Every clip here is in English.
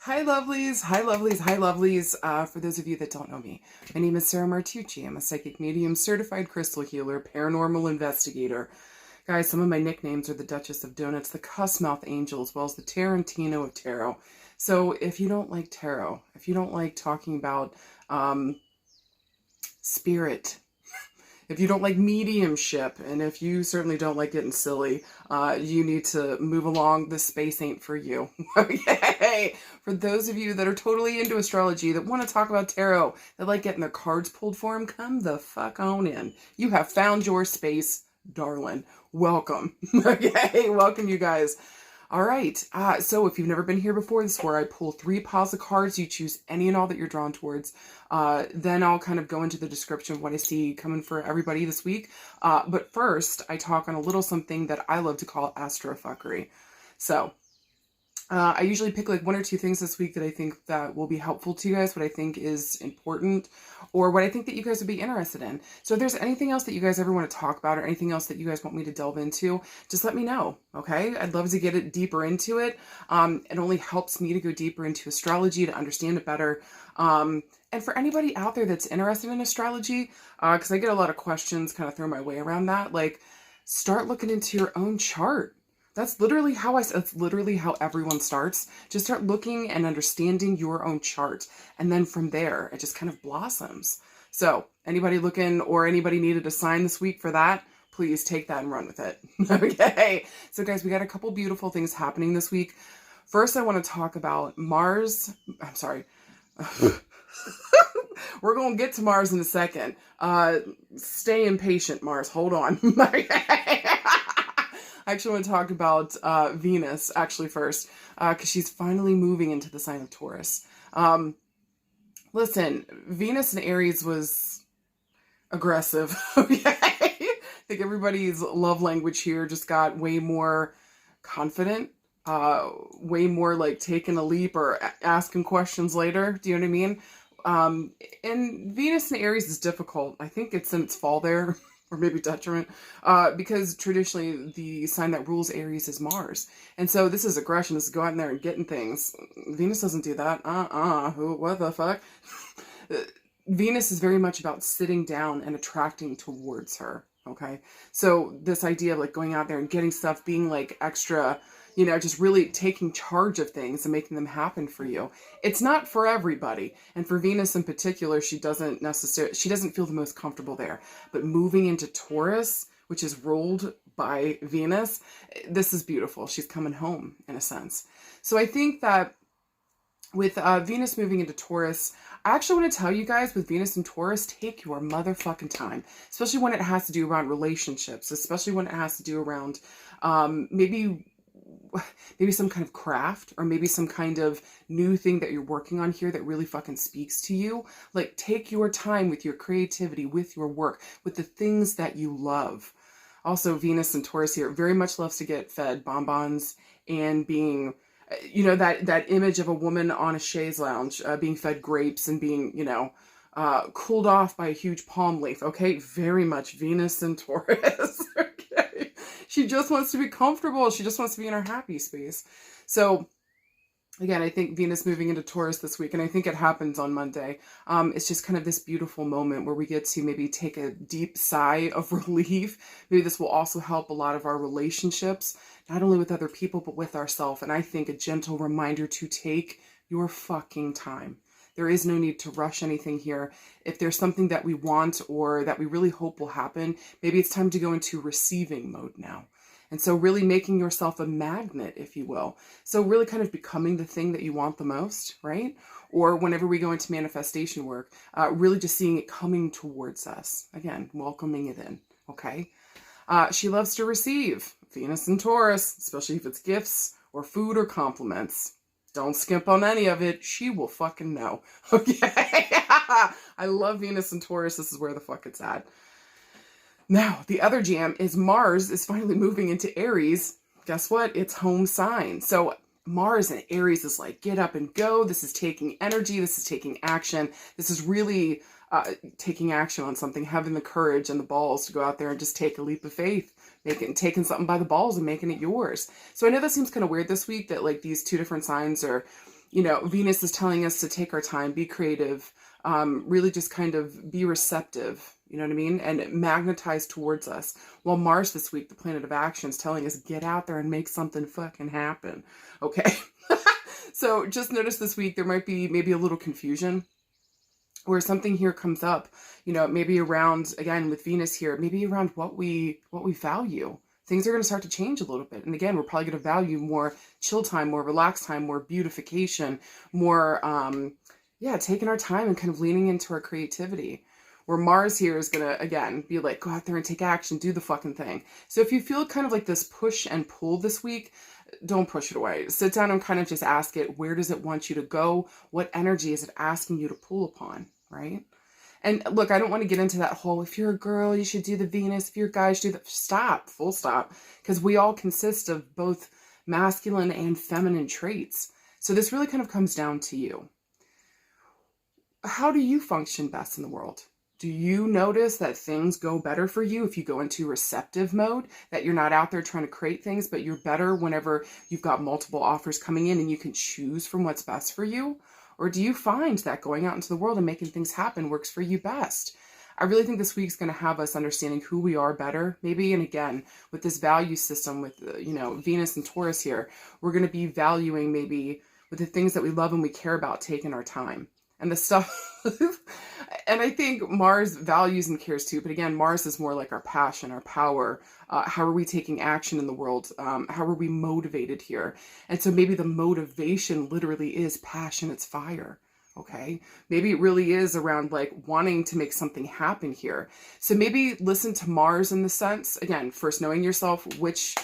Hi, lovelies. Hi, lovelies. Hi, lovelies. For those of you that don't know me, my name is Sarah Martucci. I'm a psychic medium, certified crystal healer, paranormal investigator. Guys, some of my nicknames are the Duchess of Donuts, the Cussmouth Angel, as well as the Tarantino of Tarot. So if you don't like tarot, if you don't like talking about spirit, if you don't like mediumship, and if you certainly don't like getting silly, you need to move along. This space ain't for you. Okay? For those of you that are totally into astrology, that want to talk about tarot, that like getting their cards pulled for them, come the fuck on in. You have found your space, darling. Welcome. Okay? Welcome, you guys. All right, so if you've never been here before, this is where I pull 3 piles of cards. You choose any and all that you're drawn towards. Then I'll kind of go into the description of what I see coming for everybody this week. But first, I talk on a little something that I love to call astrofuckery. So I usually pick like 1 or 2 things this week that I think that will be helpful to you guys, what I think is important, or what I think that you guys would be interested in. So if there's anything else that you guys ever want to talk about or anything else that you guys want me to delve into, just let me know, okay? I'd love to get it deeper into it. It only helps me to go deeper into astrology, to understand it better. And for anybody out there that's interested in astrology, because I get a lot of questions kind of thrown my way around that, like, start looking into your own chart. That's literally how everyone starts. Just start looking and understanding your own chart. And then from there, it just kind of blossoms. So anybody looking or anybody needed a sign this week for that, please take that and run with it. Okay. So guys, we got a couple beautiful things happening this week. First, I want to talk about Mars. I'm sorry. We're going to get to Mars in a second. Stay impatient, Mars. Hold on. I actually want to talk about Venus, actually, first, because she's finally moving into the sign of Taurus. Listen, Venus in Aries was aggressive, okay? I think everybody's love language here just got way more confident, way more like taking a leap or asking questions later. Do you know what I mean? And Venus in Aries is difficult. I think it's in its fall there. Or maybe detriment, because traditionally the sign that rules Aries is Mars. And so this is aggression, this is go out in there and getting things. Venus doesn't do that. What the fuck? Venus is very much about sitting down and attracting towards her, okay? So this idea of like going out there and getting stuff, being like extra, you know, just really taking charge of things and making them happen for you. It's not for everybody. And for Venus in particular, she doesn't feel the most comfortable there. But moving into Taurus, which is ruled by Venus, this is beautiful. She's coming home in a sense. So I think that with Venus moving into Taurus, I actually want to tell you guys, with Venus and Taurus, take your motherfucking time, especially when it has to do around relationships, especially when it has to do around maybe some kind of craft, or maybe some kind of new thing that you're working on here that really fucking speaks to you. Like, take your time with your creativity, with your work, with the things that you love. Also, Venus and Taurus here very much loves to get fed bonbons and being, you know, that image of a woman on a chaise lounge, being fed grapes and being, you know, cooled off by a huge palm leaf. Okay, very much Venus and Taurus. Okay, she just wants to be comfortable. She just wants to be in her happy space. So again, I think Venus moving into Taurus this week, and I think it happens on Monday. It's just kind of this beautiful moment where we get to maybe take a deep sigh of relief. Maybe this will also help a lot of our relationships, not only with other people, but with ourselves. And I think a gentle reminder to take your fucking time. There is no need to rush anything here. If there's something that we want or that we really hope will happen, maybe it's time to go into receiving mode now. And so really making yourself a magnet, if you will. So really kind of becoming the thing that you want the most, right? Or whenever we go into manifestation work, really just seeing it coming towards us. Again, welcoming it in, okay? She loves to receive. Venus and Taurus, especially if it's gifts or food or compliments. Don't skimp on any of it. She will fucking know. Okay? I love Venus and Taurus. This is where the fuck it's at. Now, the other jam is Mars is finally moving into Aries. Guess what? It's home sign. So Mars and Aries is like, get up and go. This is taking energy. This is taking action. This is really taking action on something, having the courage and the balls to go out there and just take a leap of faith, taking something by the balls and making it yours. So I know that seems kind of weird this week that like these 2 different signs are, You know, Venus is telling us to take our time, be creative, really just kind of be receptive, you know what I mean? And magnetize towards us. While Mars this week, the planet of action, is telling us get out there and make something fucking happen. Okay. So just notice this week, there might be maybe a little confusion where something here comes up, you know, maybe around, again, with Venus here, maybe around what we value. Things are going to start to change a little bit. And again, we're probably going to value more chill time, more relaxed time, more beautification, more, taking our time and kind of leaning into our creativity. Where Mars here is going to, again, be like, go out there and take action, do the fucking thing. So if you feel kind of like this push and pull this week, don't push it away. Sit down and kind of just ask it, where does it want you to go? What energy is it asking you to pull upon, right? And look, I don't want to get into that whole, if you're a girl, you should do the Venus. If you're a guy, you should do the... Stop, full stop. Because we all consist of both masculine and feminine traits. So this really kind of comes down to you. How do you function best in the world? Do you notice that things go better for you if you go into receptive mode, that you're not out there trying to create things, but you're better whenever you've got multiple offers coming in and you can choose from what's best for you? Or do you find that going out into the world and making things happen works for you best? I really think this week's going to have us understanding who we are better, maybe. And again, with this value system with, Venus and Taurus here, we're going to be valuing maybe with the things that we love and we care about, taking our time. And the stuff, and I think Mars values and cares too, but again, Mars is more like our passion, our power. How are we taking action in the world? How are we motivated here? And so maybe the motivation literally is passion, it's fire. Okay. Maybe it really is around like wanting to make something happen here. So maybe listen to Mars in the sense, again, first knowing yourself, which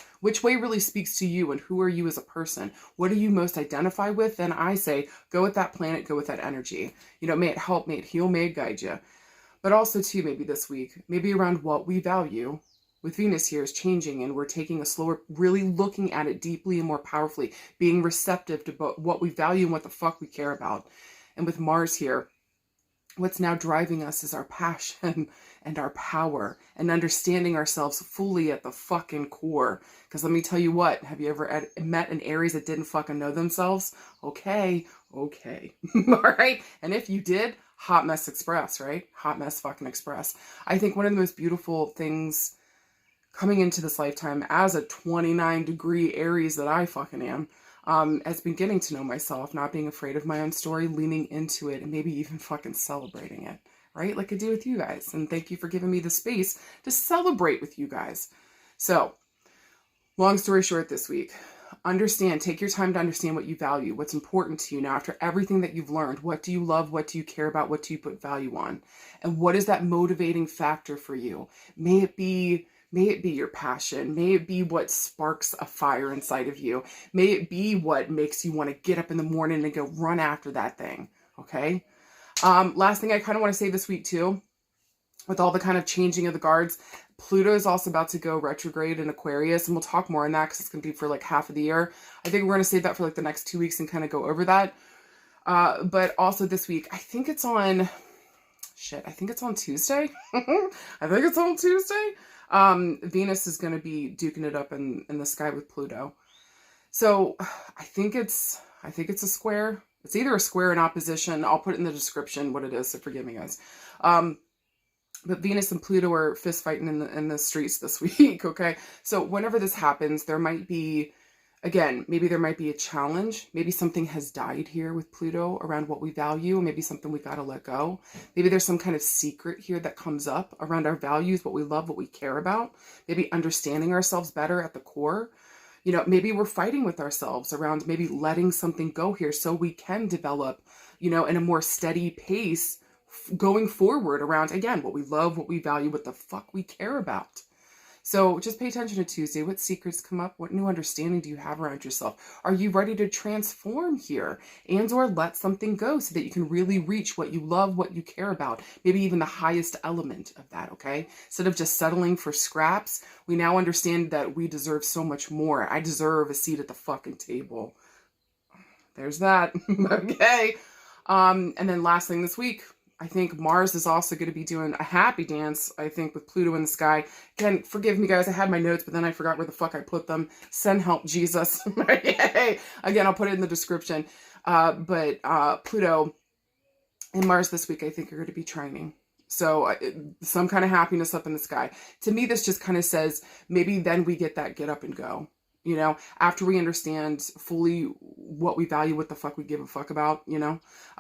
way really speaks to you and who are you as a person? What do you most identify with? Then I say, go with that planet, go with that energy. You know, may it help, may it heal, may it guide you. But also too, maybe this week, maybe around what we value. With Venus here is changing and we're taking a slower, really looking at it deeply and more powerfully, being receptive to what we value and what the fuck we care about. And with Mars here, what's now driving us is our passion and our power and understanding ourselves fully at the fucking core. Because let me tell you what, have you ever met an Aries that didn't fucking know themselves? Okay. All right. And if you did, hot mess express, right? Hot mess fucking express. I think one of the most beautiful things coming into this lifetime as a 29-degree Aries that I fucking am, has been getting to know myself, not being afraid of my own story, leaning into it, and maybe even fucking celebrating it, right? Like I do with you guys. And thank you for giving me the space to celebrate with you guys. So, long story short this week, take your time to understand what you value, what's important to you now after everything that you've learned. What do you love? What do you care about? What do you put value on? And what is that motivating factor for you? May it be your passion. May it be what sparks a fire inside of you. May it be what makes you want to get up in the morning and go run after that thing. Okay. Last thing I kind of want to say this week too, with all the kind of changing of the guards, Pluto is also about to go retrograde in Aquarius, and we'll talk more on that because it's going to be for like half of the year. I think we're going to save that for like the next 2 weeks and kind of go over that. But also this week, I think it's on Tuesday. I think it's on Tuesday. Venus is going to be duking it up in the sky with Pluto. So I think it's a square. It's either a square in opposition. I'll put it in the description what it is. So forgive me, guys. But Venus and Pluto are fist fighting in the streets this week. Okay. So whenever this happens, there might be, again, maybe there might be a challenge. Maybe something has died here with Pluto around what we value. Maybe something we got to let go. Maybe there's some kind of secret here that comes up around our values, what we love, what we care about. Maybe understanding ourselves better at the core. You know, maybe we're fighting with ourselves around maybe letting something go here so we can develop, in a more steady pace going forward around, again, what we love, what we value, what the fuck we care about. So just pay attention to Tuesday. What secrets come up? What new understanding do you have around yourself? Are you ready to transform here and or let something go so that you can really reach what you love, what you care about, maybe even the highest element of that, okay? Instead of just settling for scraps, we now understand that we deserve so much more. I deserve a seat at the fucking table. There's that. Okay. And then last thing this week, I think Mars is also going to be doing a happy dance, I think, with Pluto in the sky. Again, forgive me, guys. I had my notes, but then I forgot where the fuck I put them. Send help, Jesus. Again, I'll put it in the description. But Pluto and Mars this week, I think, are going to be trining. So some kind of happiness up in the sky. To me, this just kind of says maybe then we get that get up and go. You know, after we understand fully what we value, what the fuck we give a fuck about, you know,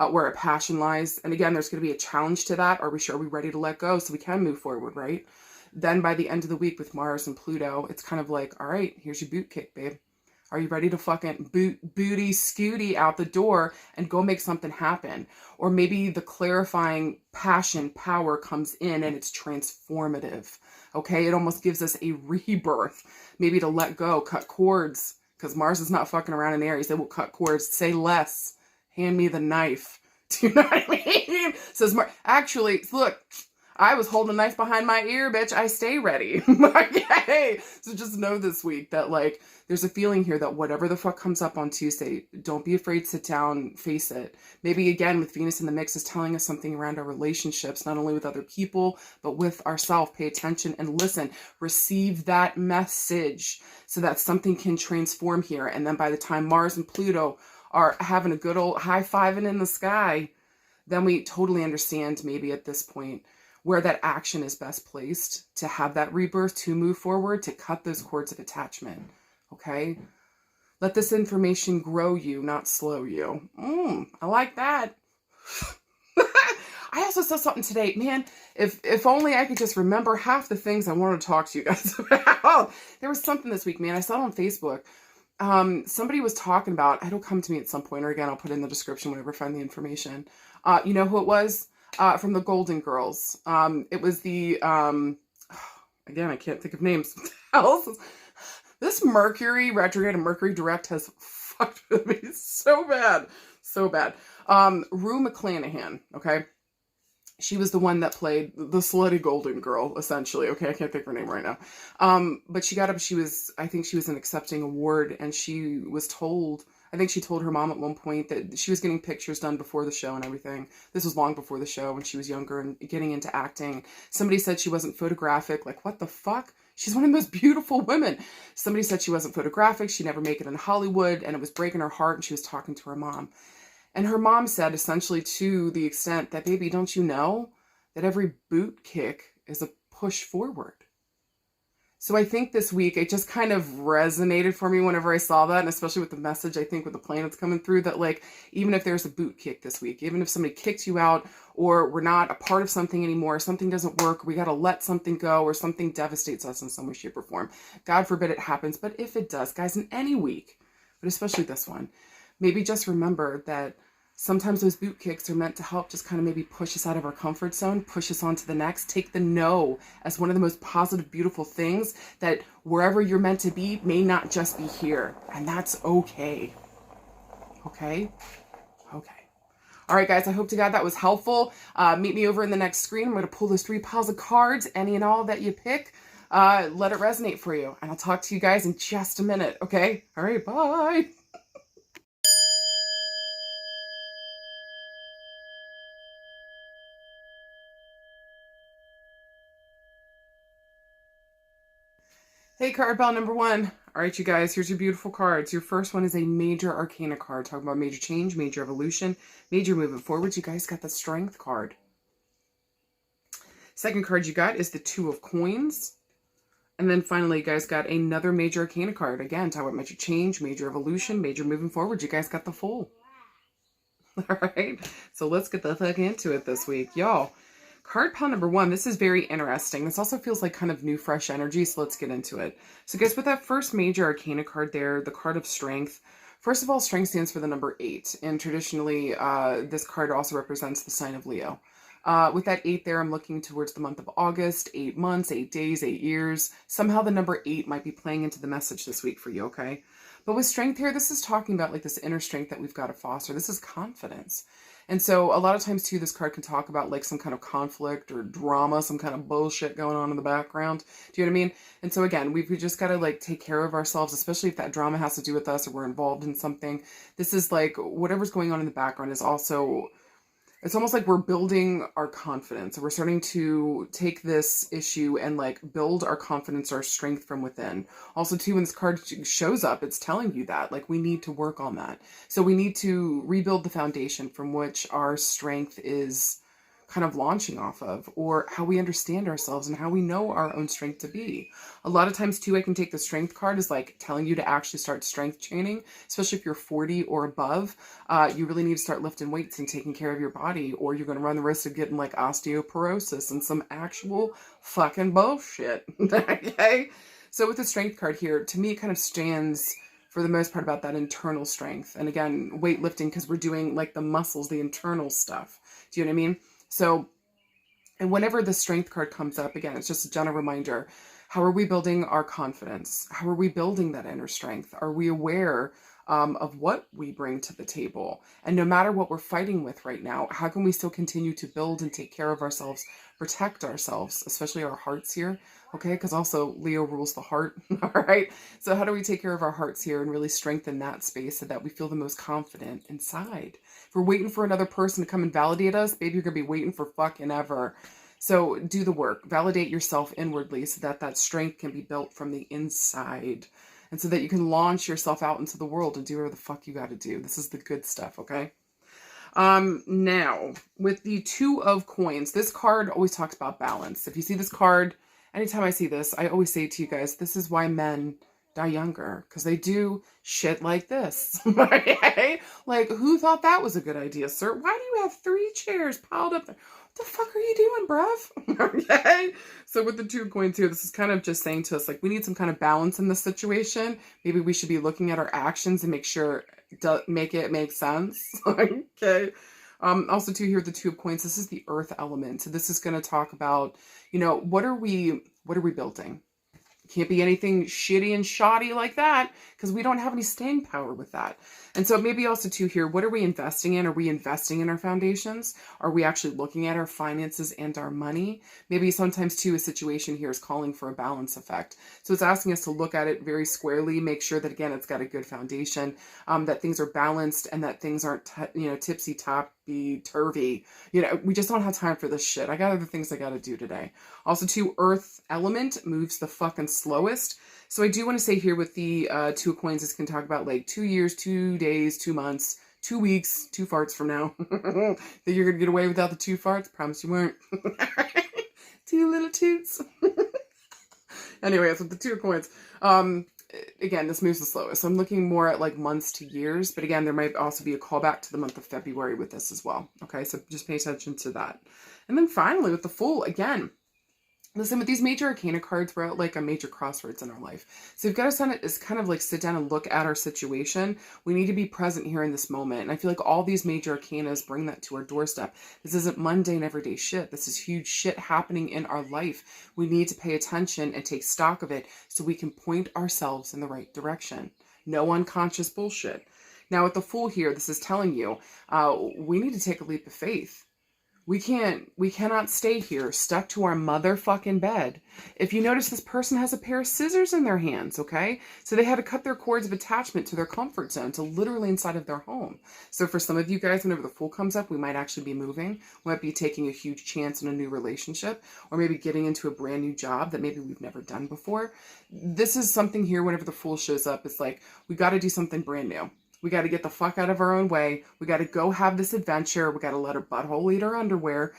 where our passion lies. And again, there's going to be a challenge to that. Are we sure we're ready to let go so we can move forward, right? Then by the end of the week with Mars and Pluto, it's kind of like, all right, here's your boot kick, babe. Are you ready to fucking booty scooty out the door and go make something happen? Or maybe the clarifying passion, power comes in and it's transformative. Okay, it almost gives us a rebirth. Maybe to let go, cut cords, because Mars is not fucking around in Aries. They will cut cords, say less, hand me the knife. Do you know what I mean? Says Mars. Actually, look, I was holding a knife behind my ear, bitch. I stay ready. Okay. So just know this week that, like, there's a feeling here that whatever the fuck comes up on Tuesday, don't be afraid, sit down, face it. Maybe again, with Venus in the mix, is telling us something around our relationships, not only with other people, but with ourselves. Pay attention and listen. Receive that message so that something can transform here. And then by the time Mars and Pluto are having a good old high-fiving in the sky, then we totally understand maybe at this point where that action is best placed to have that rebirth, to move forward, to cut those cords of attachment. Okay? Let this information grow you, not slow you. I like that. I also saw something today. Man, if only I could just remember half the things I wanted to talk to you guys about. There was something this week, man. I saw it on Facebook. Somebody was talking about, it'll come to me at some point, or again, I'll put it in the description whenever I find the information. You know who it was? From the Golden Girls. It was the, again, I can't think of names. This Mercury retrograde and Mercury direct has fucked with me so bad. So bad. Rue McClanahan, okay? She was the one that played the slutty golden girl, essentially. Okay, I can't think of her name right now. But she got up, I think she was an accepting award, and she was told, I think she told her mom at one point that she was getting pictures done before the show and everything. This was long before the show when she was younger and getting into acting. Somebody said she wasn't photographic. Like, what the fuck? She's one of the most beautiful women. Somebody said she wasn't photographic. She'd never make it in Hollywood, and it was breaking her heart, and she was talking to her mom. And her mom said, essentially to the extent that, baby, don't you know that every boot kick is a push forward? So I think this week, it just kind of resonated for me whenever I saw that, and especially with the message, I think, with the planets coming through, that, like, even if there's a boot kick this week, even if somebody kicks you out, or we're not a part of something anymore, something doesn't work, we got to let something go, or something devastates us in some way, shape, or form. God forbid it happens, but if it does, guys, in any week, but especially this one, maybe just remember that sometimes those boot kicks are meant to help just kind of maybe push us out of our comfort zone, push us on to the next, take the no as one of the most positive, beautiful things, that wherever you're meant to be may not just be here. And that's okay. Okay? Okay. All right, guys, I hope to God that was helpful. Meet me over in the next screen. I'm going to pull those 3 piles of cards, any and all that you pick. Let it resonate for you. And I'll talk to you guys in just a minute, okay? All right, bye. Hey, card pile number 1. All right, you guys, here's your beautiful cards. Your first one is a major arcana card, talking about major change, major evolution, major movement forward. You guys got the strength card. Second card you got is the 2 of coins. And then finally, you guys got another major arcana card. Again, talking about major change, major evolution, major moving forward. You guys got the Fool. All right, so let's get the fuck into it this week, y'all. Card pile number 1, this is very interesting. This also feels like kind of new, fresh energy, so let's get into it. So guys, with that first major arcana card there, the card of strength, first of all, strength stands for the number 8, and traditionally, this card also represents the sign of Leo. With that 8 there, I'm looking towards the month of August, 8 months, 8 days, 8 years. Somehow the number 8 might be playing into the message this week for you, okay? But with strength here, this is talking about like this inner strength that we've got to foster. This is confidence. And so a lot of times too, this card can talk about like some kind of conflict or drama, some kind of bullshit going on in the background. Do you know what I mean? And so again, we've just got to like take care of ourselves, especially if that drama has to do with us or we're involved in something. This is like whatever's going on in the background is also it's almost like we're building our confidence. We're starting to take this issue and like build our confidence, our strength from within. Also too, when this card shows up, it's telling you that like we need to work on that. So we need to rebuild the foundation from which our strength is kind of launching off of, or how we understand ourselves and how we know our own strength to be. A lot of times too, I can take the strength card as like telling you to actually start strength training, especially if you're 40 or above. You really need to start lifting weights and taking care of your body, or you're going to run the risk of getting like osteoporosis and some actual fucking bullshit. Okay. So with the strength card here, to me, it kind of stands for the most part about that internal strength. And again, weightlifting, because we're doing like the muscles, the internal stuff. Do you know what I mean? So, and whenever the strength card comes up, again, it's just a gentle reminder. How are we building our confidence? How are we building that inner strength? Are we aware of what we bring to the table? And no matter what we're fighting with right now, how can we still continue to build and take care of ourselves, protect ourselves, especially our hearts here? Okay, because also Leo rules the heart. All right. So how do we take care of our hearts here and really strengthen that space so that we feel the most confident inside? If we're waiting for another person to come and validate us, baby, you're going to be waiting for fucking ever. So do the work. Validate yourself inwardly so that that strength can be built from the inside. And so that you can launch yourself out into the world and do whatever the fuck you got to do. This is the good stuff, okay? Now, with the Two of Coins, this card always talks about balance. If you see this card, anytime I see this, I always say to you guys, this is why men die younger, because they do shit like this. Okay? Like, who thought that was a good idea, sir? Why do you have 3 chairs piled up there? What the fuck are you doing, bruv? Okay? So with the Two of Coins here, this is kind of just saying to us, like, we need some kind of balance in this situation. Maybe we should be looking at our actions and make sure make it make sense. Okay. Also too, here, the Two of Coins, this is the earth element. So this is going to talk about, you know, what are we building? Can't be anything shitty and shoddy like that, because we don't have any staying power with that. And so maybe also too here, what are we investing in? Are we investing in our foundations? Are we actually looking at our finances and our money? Maybe sometimes too, a situation here is calling for a balance effect. So it's asking us to look at it very squarely, make sure that again, it's got a good foundation, that things are balanced and that things aren't, tipsy topsy turvy. We just don't have time for this shit. I got other things I got to do today. Also too, earth element moves the fucking slowest. So I do want to say here with the Two of Coins, this can talk about like 2 years, 2 days, 2 months, 2 weeks, 2 farts from now. That you're going to get away without the 2 farts? Promise you weren't. 2 little toots. Anyways, with the Two of Coins, again, this moves the slowest. So I'm looking more at like months to years, but again, there might also be a callback to the month of February with this as well. Okay, so just pay attention to that. And then finally with the Fool, again, listen, with these major arcana cards, we're at like a major crossroads in our life. So we've got to kind of like sit down and look at our situation. We need to be present here in this moment. And I feel like all these major arcanas bring that to our doorstep. This isn't mundane everyday shit. This is huge shit happening in our life. We need to pay attention and take stock of it so we can point ourselves in the right direction. No unconscious bullshit. Now with the Fool here, this is telling you, we need to take a leap of faith. We cannot stay here stuck to our motherfucking bed. If you notice, this person has a pair of scissors in their hands, okay? So they had to cut their cords of attachment to their comfort zone, to literally inside of their home. So for some of you guys, whenever the Fool comes up, we might actually be moving. We might be taking a huge chance in a new relationship, or maybe getting into a brand new job that maybe we've never done before. This is something here, whenever the Fool shows up, it's like, we got to do something brand new. We got to get the fuck out of our own way. We got to go have this adventure. We got to let our butthole eat our underwear.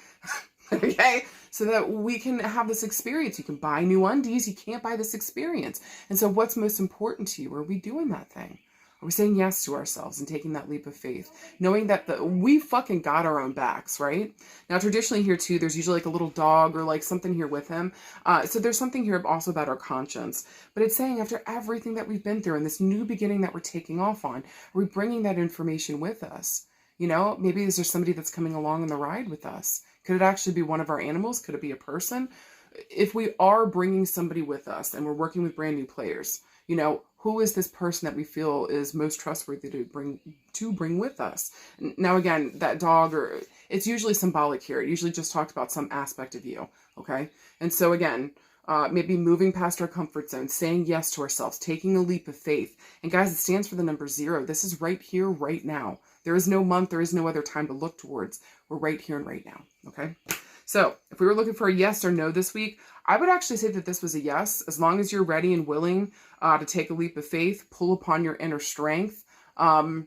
Okay? So that we can have this experience. You can buy new undies. You can't buy this experience. And so what's most important to you? Are we doing that thing? Are we saying yes to ourselves and taking that leap of faith? Knowing that we fucking got our own backs, right? Now, traditionally here too, there's usually like a little dog or like something here with him. So there's something here also about our conscience. But it's saying after everything that we've been through and this new beginning that we're taking off on, are we bringing that information with us? Maybe is there somebody that's coming along on the ride with us? Could it actually be one of our animals? Could it be a person? If we are bringing somebody with us and we're working with brand new players, who is this person that we feel is most trustworthy to bring with us? Now, again, that dog, or it's usually symbolic here. It usually just talks about some aspect of you. Okay. And so again, maybe moving past our comfort zone, saying yes to ourselves, taking a leap of faith. And guys, it stands for the number 0. This is right here, right now. There is no month, there is no other time to look towards. We're right here and right now, okay? So if we were looking for a yes or no this week, I would actually say that this was a yes, as long as you're ready and willing to take a leap of faith, pull upon your inner strength, and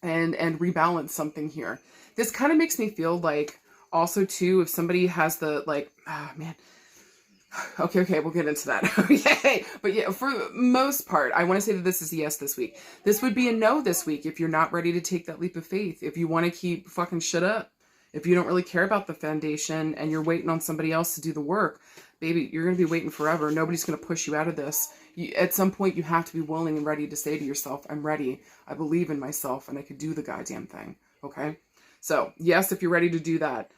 rebalance something here. This kind of makes me feel like also too, if somebody has the like, man, okay, we'll get into that. Okay, but yeah, for the most part, I want to say that this is a yes this week. This would be a no this week if you're not ready to take that leap of faith, if you want to keep fucking shit up. If you don't really care about the foundation and you're waiting on somebody else to do the work, baby, you're going to be waiting forever. Nobody's going to push you out of this. At some point, you have to be willing and ready to say to yourself, I'm ready. I believe in myself and I could do the goddamn thing. Okay? So, yes, if you're ready to do that.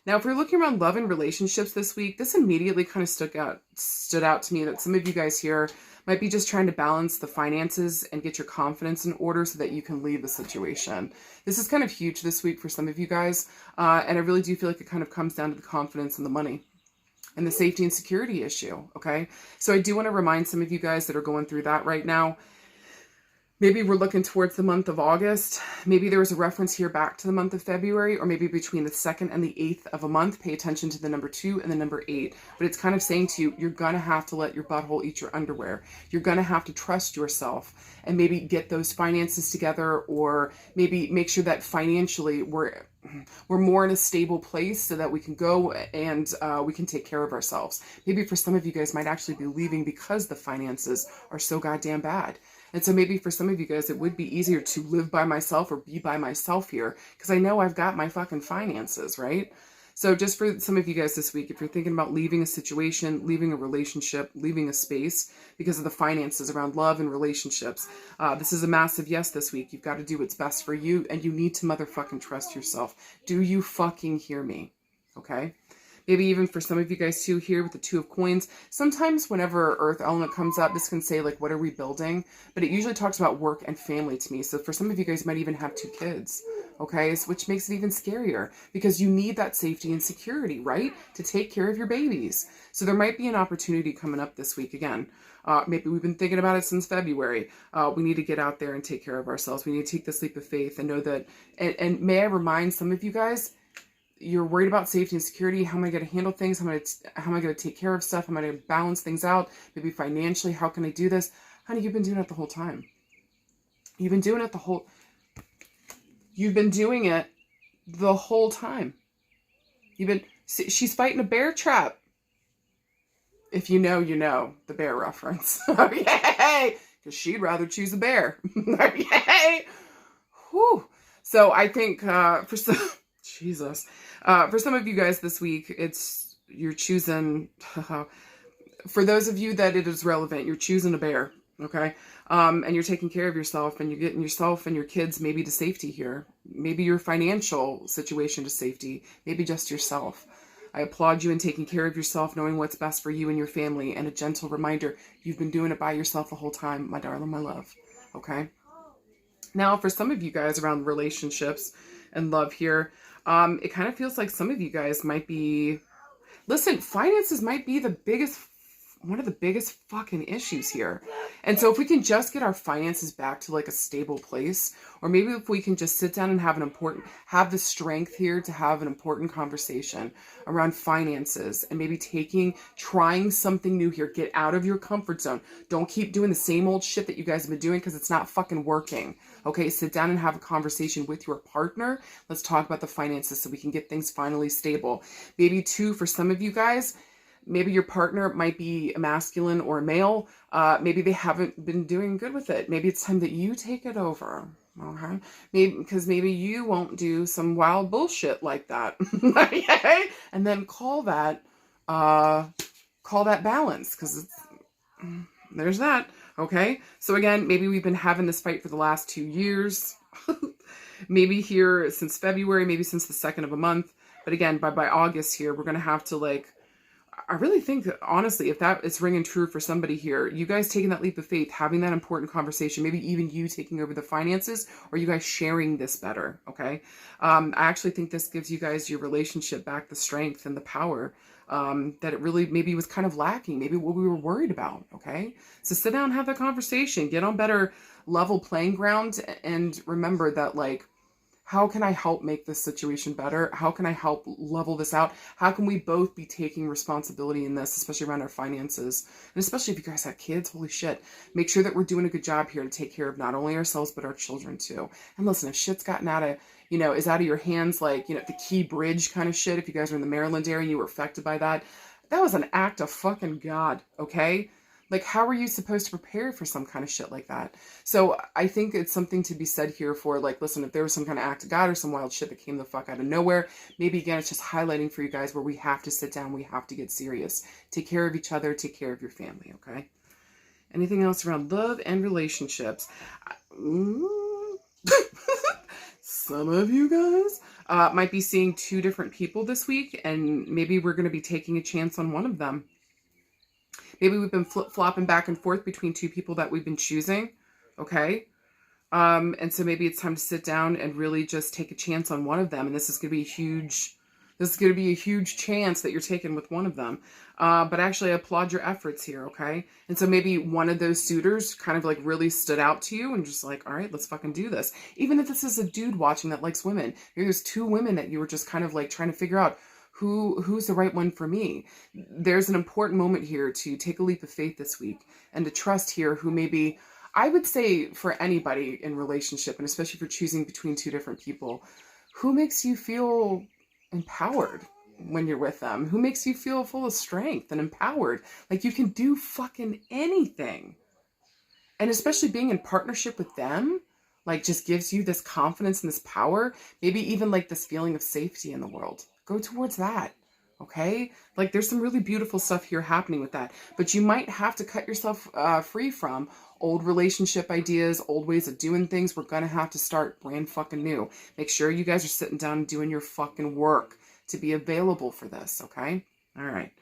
Now, if we're looking around love and relationships this week, this immediately kind of stood out to me that some of you guys here might be just trying to balance the finances and get your confidence in order so that you can leave the situation. This is kind of huge this week for some of you guys, and I really do feel like it kind of comes down to the confidence and the money and the safety and security issue, okay? So I do want to remind some of you guys that are going through that right now, maybe we're looking towards the month of August. Maybe there was a reference here back to the month of February, or maybe between the 2nd and the 8th of a month. Pay attention to the number 2 and the number 8. But it's kind of saying to you, you're going to have to let your butthole eat your underwear. You're going to have to trust yourself and maybe get those finances together, or maybe make sure that financially we're more in a stable place so that we can go and we can take care of ourselves. Maybe for some of you guys might actually be leaving because the finances are so goddamn bad. And so maybe for some of you guys, it would be easier to live by myself or be by myself here because I know I've got my fucking finances, right? So just for some of you guys this week, if you're thinking about leaving a situation, leaving a relationship, leaving a space because of the finances around love and relationships, this is a massive yes this week. You've got to do what's best for you and you need to motherfucking trust yourself. Do you fucking hear me? Okay? Maybe even for some of you guys too here with the 2 of coins, sometimes whenever earth element comes up, this can say like, what are we building? But it usually talks about work and family to me. So for some of you guys might even have 2 kids, okay? Which makes it even scarier because you need that safety and security, right? To take care of your babies. So there might be an opportunity coming up this week again. Maybe we've been thinking about it since February. We need to get out there and take care of ourselves. We need to take this leap of faith and know that, and may I remind some of you guys, you're worried about safety and security. How am I going to handle things? How am I going to take care of stuff? How am I going to balance things out? Maybe financially, how can I do this? Honey, you've been doing it the whole time. You've been doing it the whole time. She's fighting a bear trap. If you know, you know the bear reference. Yay! Because she'd rather choose a bear. Yay! Whew. So I think for some of you guys this week, you're choosing, for those of you that it is relevant, you're choosing a bear, okay? And you're taking care of yourself and you're getting yourself and your kids maybe to safety here. Maybe your financial situation to safety, maybe just yourself. I applaud you in taking care of yourself, knowing what's best for you and your family, and a gentle reminder, you've been doing it by yourself the whole time, my darling, my love, okay? Now, for some of you guys around relationships and love here, it kind of feels like some of you guys might be, listen, finances might be one of the biggest fucking issues here. And so if we can just get our finances back to like a stable place, or maybe if we can just sit down and have the strength here to have an important conversation around finances and maybe trying something new here, get out of your comfort zone. Don't keep doing the same old shit that you guys have been doing because it's not fucking working. Okay, sit down and have a conversation with your partner. Let's talk about the finances so we can get things finally stable. Maybe too, for some of you guys, maybe your partner might be a masculine or a male. Maybe they haven't been doing good with it. Maybe it's time that you take it over. Okay? Maybe you won't do some wild bullshit like that. Okay? And then call that balance, because there's that. Okay? So again, maybe we've been having this fight for the last 2 years. Maybe here since February, maybe since the 2nd of a month. But again, by August here, we're going to have to I really think, honestly, if that is ringing true for somebody here, you guys taking that leap of faith, having that important conversation, maybe even you taking over the finances, or you guys sharing this better, okay? I actually think this gives you guys your relationship back the strength and the power that it really maybe was kind of lacking, maybe what we were worried about, okay? So sit down and have that conversation, get on better level playing ground, and remember that, how can I help make this situation better? How can I help level this out? How can we both be taking responsibility in this, especially around our finances? And especially if you guys have kids, holy shit, make sure that we're doing a good job here to take care of not only ourselves, but our children too. And listen, if shit's gotten out of, is out of your hands, like, the Key Bridge kind of shit, if you guys are in the Maryland area and you were affected by that, that was an act of fucking God, okay? Like, how are you supposed to prepare for some kind of shit like that? So I think it's something to be said here for, like, listen, if there was some kind of act of God or some wild shit that came the fuck out of nowhere, maybe again, it's just highlighting for you guys where we have to sit down, we have to get serious. Take care of each other, take care of your family, okay? Anything else around love and relationships? Some of you guys might be seeing 2 different people this week, and maybe we're going to be taking a chance on one of them. Maybe we've been flip-flopping back and forth between 2 people that we've been choosing, okay? And so maybe it's time to sit down and really just take a chance on one of them, and this is going to be a huge chance that you're taking with one of them. But actually, I applaud your efforts here, okay? And so maybe one of those suitors kind of like really stood out to you and just like, all right, let's fucking do this. Even if this is a dude watching that likes women, maybe there's 2 women that you were just kind of like trying to figure out who's the right one for me. There's an important moment here to take a leap of faith this week and to trust here who maybe, I would say for anybody in relationship, and especially for choosing between 2 different people, who makes you feel empowered when you're with them? Who makes you feel full of strength and empowered? Like you can do fucking anything. And especially being in partnership with them, like just gives you this confidence and this power, maybe even like this feeling of safety in the world. Go towards that, okay? Like there's some really beautiful stuff here happening with that, but you might have to cut yourself free from old relationship ideas, old ways of doing things. We're gonna have to start brand fucking new. Make sure you guys are sitting down and doing your fucking work to be available for this, okay? All right.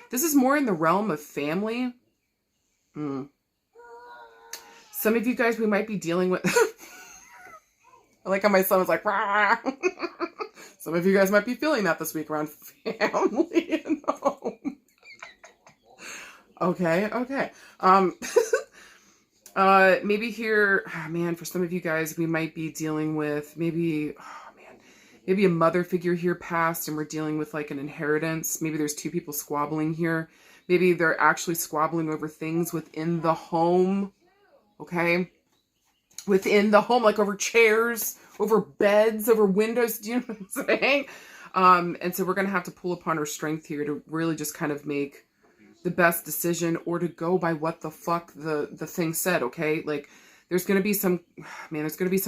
This is more in the realm of family. Some of you guys, we might be dealing with... I like how my son was like, rah! Some of you guys might be feeling that this week around family and home. Okay. Maybe here, for some of you guys, we might be dealing with maybe a mother figure here passed and we're dealing with like an inheritance. Maybe there's 2 people squabbling here. Maybe they're actually squabbling over things within the home. Okay. Within the home, like over chairs, over beds, over windows. Do you know what I'm saying? And so we're going to have to pull upon our strength here to really just kind of make the best decision or to go by what the fuck the thing said. Okay. Like there's going to be some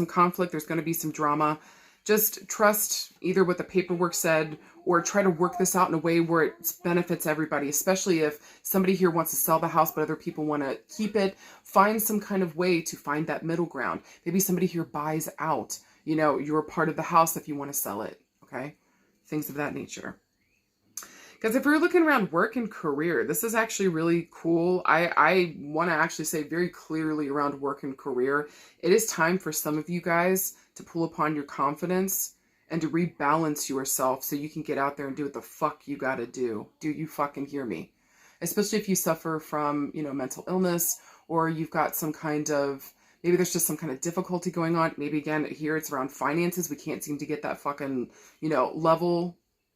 conflict. There's going to be some drama. Just trust either what the paperwork said or try to work this out in a way where it benefits everybody, especially if somebody here wants to sell the house, but other people want to keep it. Find some kind of way to find that middle ground. Maybe somebody here buys out, you're a part of the house if you want to sell it. Okay. Things of that nature. Because if we're looking around work and career, this is actually really cool. I want to actually say very clearly around work and career, it is time for some of you guys to pull upon your confidence and to rebalance yourself so you can get out there and do what the fuck you gotta do. Do you fucking hear me? Especially if you suffer from, mental illness, or you've got some kind of, maybe there's just some kind of difficulty going on. Maybe again, here it's around finances. We can't seem to get that fucking,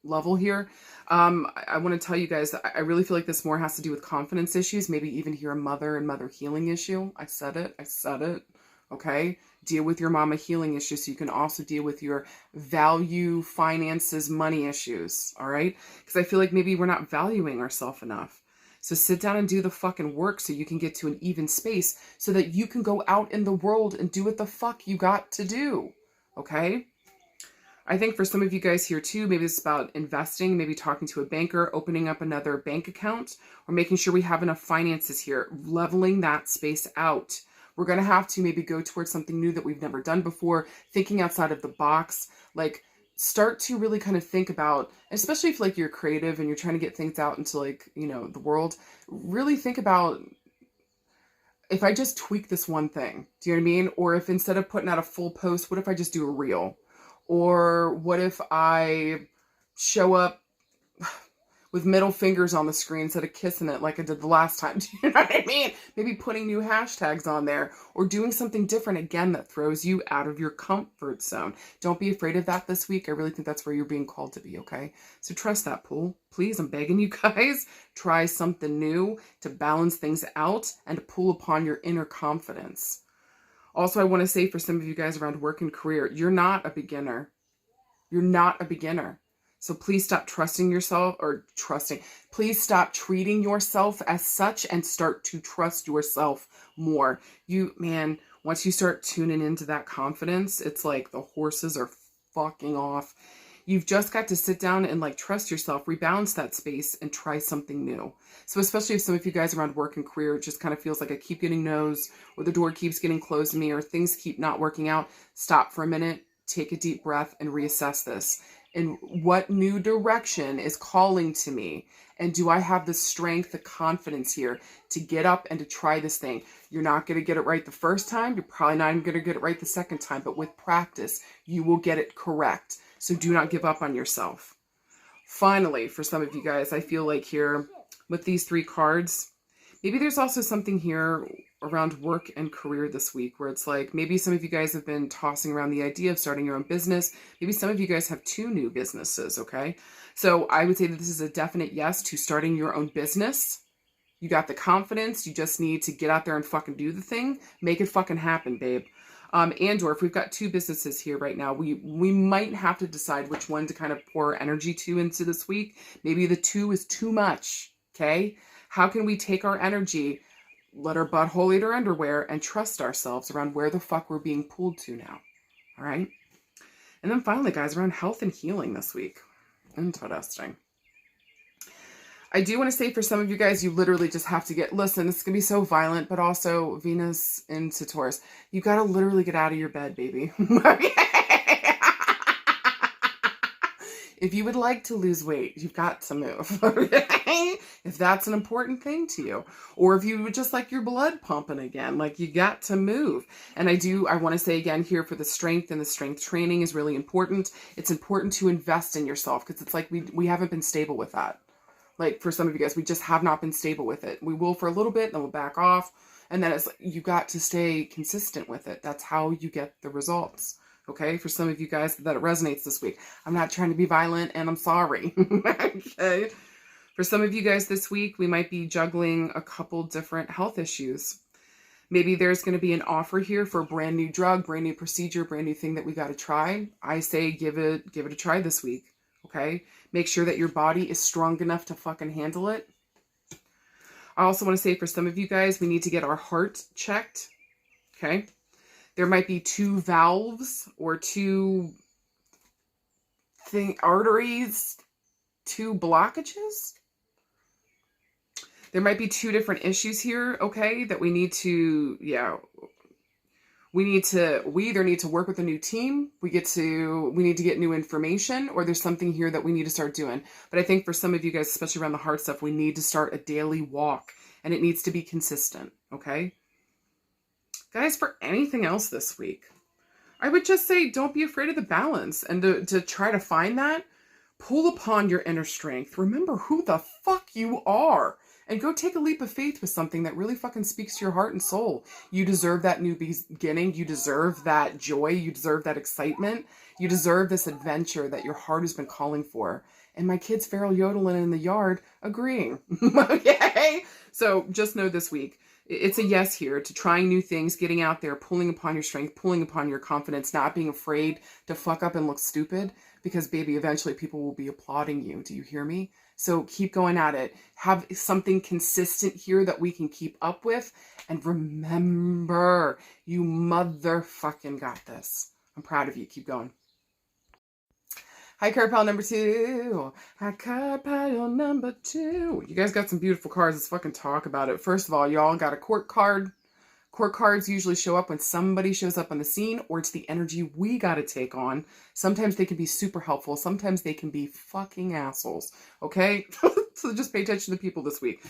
level here. I want to tell you guys that I really feel like this more has to do with confidence issues, maybe even here a mother and mother healing issue. I said it. Okay. Deal with your mama healing issues so you can also deal with your value, finances, money issues. All right. Because I feel like maybe we're not valuing ourselves enough. So sit down and do the fucking work so you can get to an even space so that you can go out in the world and do what the fuck you got to do. Okay. I think for some of you guys here too, maybe it's about investing, maybe talking to a banker, opening up another bank account, or making sure we have enough finances here, leveling that space out. We're going to have to maybe go towards something new that we've never done before, thinking outside of the box, like start to really kind of think about, especially if like you're creative and you're trying to get things out into like, the world, really think about, if I just tweak this one thing, do you know what I mean? Or if instead of putting out a full post, what if I just do a reel? Or what if I show up, with middle fingers on the screen instead of kissing it like I did the last time. Do you know what I mean? Maybe putting new hashtags on there or doing something different again that throws you out of your comfort zone. Don't be afraid of that this week. I really think that's where you're being called to be, okay? So trust that, pool. Please, I'm begging you guys, try something new to balance things out and to pull upon your inner confidence. Also, I want to say for some of you guys around work and career, you're not a beginner. You're not a beginner. So please stop trusting yourself please stop treating yourself as such and start to trust yourself more. Once you start tuning into that confidence, it's like the horses are fucking off. You've just got to sit down and like trust yourself, rebalance that space and try something new. So especially if some of you guys around work and career, it just kind of feels like I keep getting no's or the door keeps getting closed to me or things keep not working out. Stop for a minute, take a deep breath and reassess this. And what new direction is calling to me? And do I have the strength, the confidence here to get up and to try this thing? You're not going to get it right the first time. You're probably not even going to get it right the second time. But with practice, you will get it correct. So do not give up on yourself. Finally, for some of you guys, I feel like here with these 3 cards, maybe there's also something here around work and career this week where it's like maybe some of you guys have been tossing around the idea of starting your own business. Maybe some of you guys have 2 new businesses, okay? So I would say that this is a definite yes to starting your own business. You got the confidence. You just need to get out there and fucking do the thing. Make it fucking happen, babe. Or if we've got 2 businesses here right now, we might have to decide which one to kind of pour energy to into this week. Maybe the 2 is too much, okay? How can we take our energy, let our butthole eat our underwear, and trust ourselves around where the fuck we're being pulled to now, all right? And then finally, guys, around health and healing this week. Interesting. I do want to say for some of you guys, you literally just have to listen, it's going to be so violent, but also Venus into Taurus. You got to literally get out of your bed, baby. If you would like to lose weight, you've got to move. Okay? If that's an important thing to you. Or if you would just like your blood pumping again, like you got to move. And I want to say again here for the strength and the strength training is really important. It's important to invest in yourself because it's like we haven't been stable with that. Like for some of you guys, we just have not been stable with it. We will for a little bit, then we'll back off. And then it's like, you got to stay consistent with it. That's how you get the results. Okay, for some of you guys that it resonates this week. I'm not trying to be violent and I'm sorry. Okay. For some of you guys this week, we might be juggling a couple different health issues. Maybe there's going to be an offer here for a brand new drug, brand new procedure, brand new thing that we got to try. I say give it a try this week. Okay. Make sure that your body is strong enough to fucking handle it. I also want to say for some of you guys, we need to get our heart checked. Okay. There might be 2 valves or 2 arteries, 2 blockages. There might be 2 different issues here, okay, that we need to, we either need to work with a new team, we need to get new information, or there's something here that we need to start doing. But I think for some of you guys, especially around the heart stuff, we need to start a daily walk, and it needs to be consistent, okay? Guys, for anything else this week, I would just say don't be afraid of the balance and to try to find that. Pull upon your inner strength. Remember who the fuck you are. And go take a leap of faith with something that really fucking speaks to your heart and soul. You deserve that new beginning. You deserve that joy. You deserve that excitement. You deserve this adventure that your heart has been calling for. And my kid's feral yodeling in the yard agreeing. Okay? So just know this week, it's a yes here to trying new things, getting out there, pulling upon your strength, pulling upon your confidence, not being afraid to fuck up and look stupid because, baby, eventually people will be applauding you. Do you hear me? So keep going at it. Have something consistent here that we can keep up with. And remember, you motherfucking got this. I'm proud of you. Keep going. Hi, card pile number 2. Hi, card pile number 2. You guys got some beautiful cards. Let's fucking talk about it. First of all, y'all got a court card. Court cards usually show up when somebody shows up on the scene, or it's the energy we got to take on. Sometimes they can be super helpful. Sometimes they can be fucking assholes. Okay? So just pay attention to the people this week.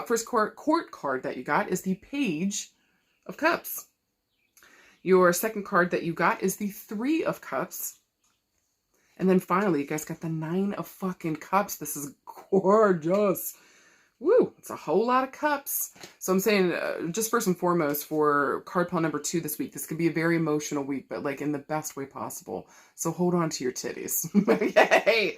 First court card that you got is the Page of Cups. Your second card that you got is the 3 of Cups. And then finally, you guys got the 9 of fucking cups. This is gorgeous. Woo, it's a whole lot of cups. So I'm saying, just first and foremost, for card pile number 2 this week, this could be a very emotional week, but like in the best way possible. So hold on to your titties. Okay.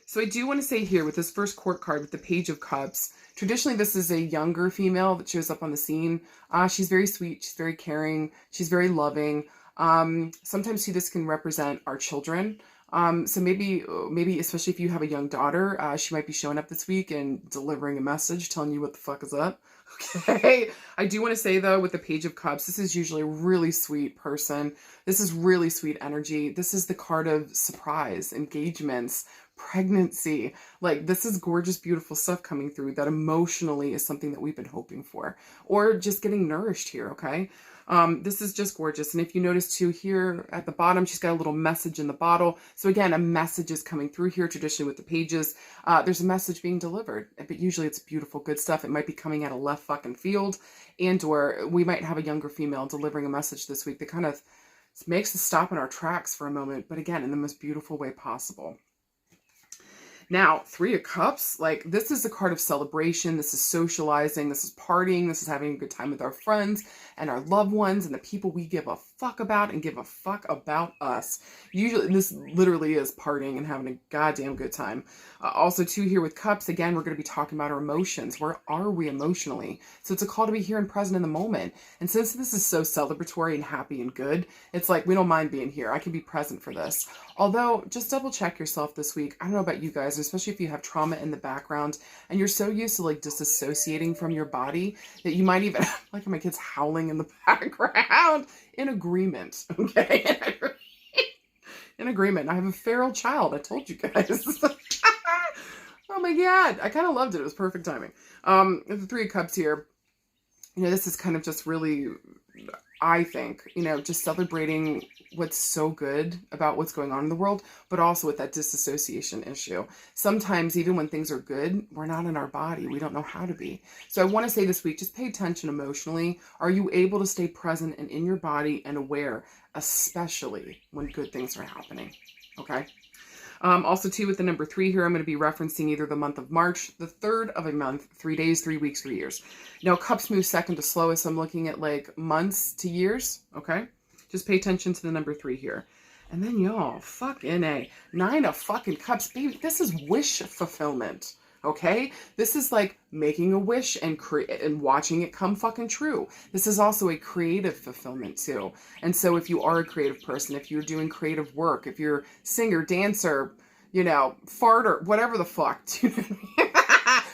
So I do want to say here with this first court card with the Page of Cups, traditionally this is a younger female that shows up on the scene. She's very sweet. She's very caring. She's very loving. Sometimes too, this can represent our children. So maybe especially if you have a young daughter, she might be showing up this week and delivering a message telling you what the fuck is up. Okay. I do want to say though, with the Page of Cups, this is usually a really sweet person. This is really sweet energy. This is the card of surprise, engagements, pregnancy. Like, this is gorgeous, beautiful stuff coming through that emotionally is something that we've been hoping for, or just getting nourished here. Okay. This is just gorgeous. And if you notice too, here at the bottom, she's got a little message in the bottle. So again, a message is coming through here. Traditionally with the pages, there's a message being delivered, but usually it's beautiful, good stuff. It might be coming out of left fucking field, and or we might have a younger female delivering a message this week that kind of makes us stop in our tracks for a moment, but again, in the most beautiful way possible. Now, 3 of Cups, like, this is a card of celebration. This is socializing. This is partying. This is having a good time with our friends and our loved ones and the people we give a fuck about and give a fuck about us. Usually, this literally is partying and having a goddamn good time. Also, too, here with Cups, again, we're going to be talking about our emotions. Where are we emotionally? So it's a call to be here and present in the moment. And since this is so celebratory and happy and good, it's like, we don't mind being here. I can be present for this. Although, just double check yourself this week. I don't know about you guys, especially if you have trauma in the background and you're so used to like disassociating from your body that you might even, like my kids howling in the background, in agreement, okay? In agreement. I have a feral child, I told you guys. Oh my God, I kind of loved it. It was perfect timing. The 3 of Cups here, you know, this is kind of just really, I think, you know, just celebrating what's so good about what's going on in the world, but also with that disassociation issue. Sometimes even when things are good, we're not in our body. We don't know how to be. So I want to say this week, just pay attention emotionally. Are you able to stay present and in your body and aware, especially when good things are happening? Okay. Also too, with the number 3 here, I'm going to be referencing either the month of March, the 3rd of a month, 3 days, 3 weeks, 3 years. Now Cups move second to slowest. So I'm looking at like months to years. Okay. Just pay attention to the number 3 here. And then y'all, fucking A. 9 of fucking Cups, baby. This is wish fulfillment. Okay? This is like making a wish and watching it come fucking true. This is also a creative fulfillment too. And so if you are a creative person, if you're doing creative work, if you're singer, dancer, you know, farter, whatever the fuck,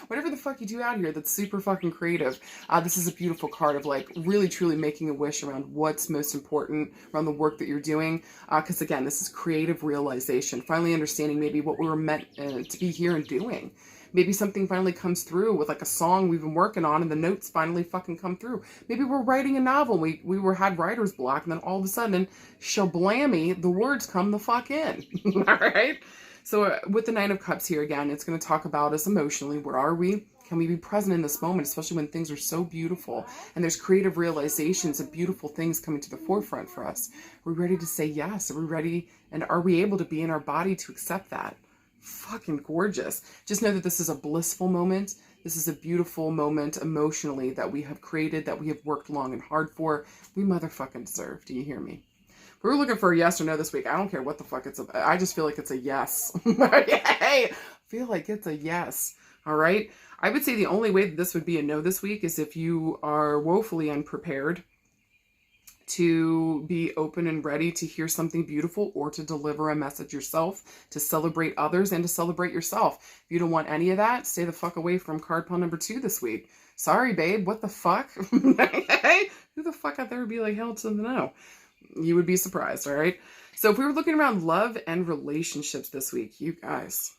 whatever the fuck you do out here that's super fucking creative, this is a beautiful card of like really truly making a wish around what's most important around the work that you're doing. Because again, this is creative realization, finally understanding maybe what we were meant to be here and doing. Maybe something finally comes through with like a song we've been working on and the notes finally fucking come through. Maybe we're writing a novel. We had writer's block, and then all of a sudden, shablammy, the words come the fuck in. All right? So with the 9 of Cups here, again, it's going to talk about us emotionally. Where are we? Can we be present in this moment, especially when things are so beautiful and there's creative realizations of beautiful things coming to the forefront for us? Are we ready to say yes? Are we ready? And are we able to be in our body to accept that? Fucking gorgeous. Just know that this is a blissful moment. This is a beautiful moment emotionally that we have created, that we have worked long and hard for. We motherfucking deserve. Do you hear me? We're looking for a yes or no this week. I don't care what the fuck it's about. I just feel like it's a yes. I feel like it's a yes. All right. I would say the only way that this would be a no this week is if you are woefully unprepared to be open and ready to hear something beautiful or to deliver a message yourself, to celebrate others and to celebrate yourself. If you don't want any of that, stay the fuck away from card pile number 2 this week. Sorry, babe. What the fuck? Who the fuck out there would be like, hell to the no? You would be surprised, all right? So if we were looking around love and relationships this week, you guys,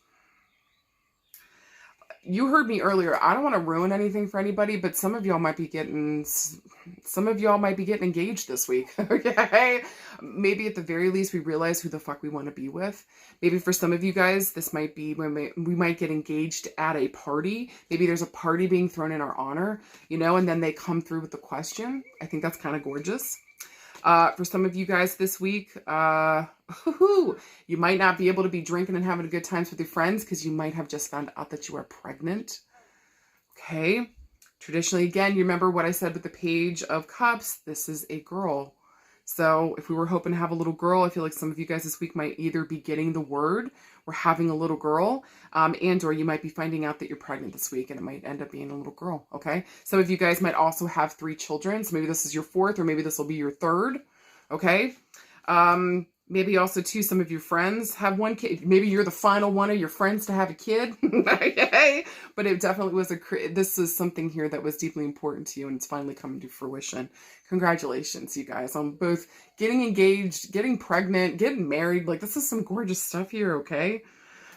you heard me earlier. I don't want to ruin anything for anybody, but some of y'all might be getting engaged this week. Okay. Maybe at the very least, we realize who the fuck we want to be with. Maybe for some of you guys, this might be when we might get engaged at a party. Maybe there's a party being thrown in our honor, you know, and then they come through with the question. I think that's kind of gorgeous. For some of you guys this week, you might not be able to be drinking and having a good times with your friends because you might have just found out that you are pregnant. Okay. Traditionally, again, you remember what I said with the Page of Cups. This is a girl. So if we were hoping to have a little girl, I feel like some of you guys this week might either be getting the word or having a little girl, and or you might be finding out that you're pregnant this week and it might end up being a little girl, okay? Some of you guys might also have 3 children, so maybe this is your 4th or maybe this will be your 3rd, okay? Maybe also, too, some of your friends have 1 kid. Maybe you're the final one of your friends to have a kid. Okay? But it definitely was this is something here that was deeply important to you, and it's finally coming to fruition. Congratulations, you guys, on both getting engaged, getting pregnant, getting married. Like, this is some gorgeous stuff here, okay?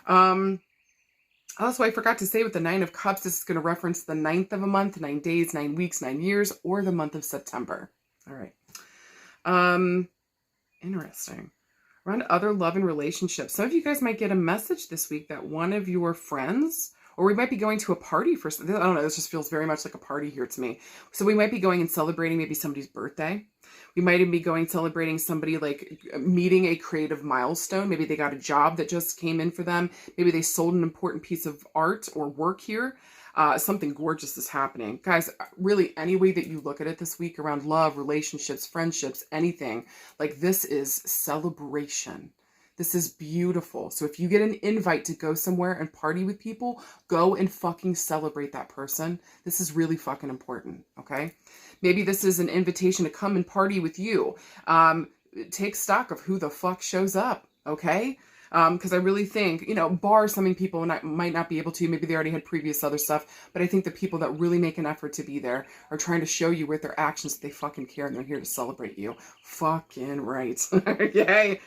Also, I forgot to say with the 9 of Cups, this is going to reference the 9th of a month, 9 days, 9 weeks, 9 years, or the month of September. All right. Interesting. Around other love and relationships. Some of you guys might get a message this week that one of your friends, or we might be going to a party for, I don't know, this just feels very much like a party here to me. So we might be going and celebrating maybe somebody's birthday. We might even be going celebrating somebody, like meeting a creative milestone. Maybe they got a job that just came in for them. Maybe they sold an important piece of art or work here. Something gorgeous is happening. Guys, really any way that you look at it this week around love, relationships, friendships, anything, like this is celebration. This is beautiful. So if you get an invite to go somewhere and party with people, go and fucking celebrate that person. This is really fucking important, okay? Maybe this is an invitation to come and party with you. Take stock of who the fuck shows up, okay? Because I really think, bar some people might not be able to, maybe they already had previous other stuff, but I think the people that really make an effort to be there are trying to show you with their actions that they fucking care and they're here to celebrate you. Fucking right. Okay.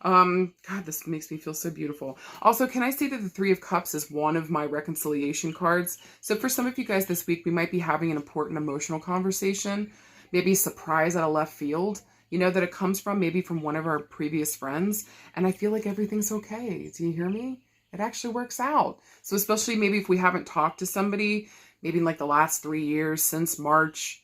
God, this makes me feel so beautiful. Also, can I say that the 3 of Cups is one of my reconciliation cards? So for some of you guys this week, we might be having an important emotional conversation, maybe surprise out of left field. That it comes from maybe from one of our previous friends. And I feel like everything's okay. Do you hear me? It actually works out. So especially maybe if we haven't talked to somebody, maybe in like the last 3 years since March,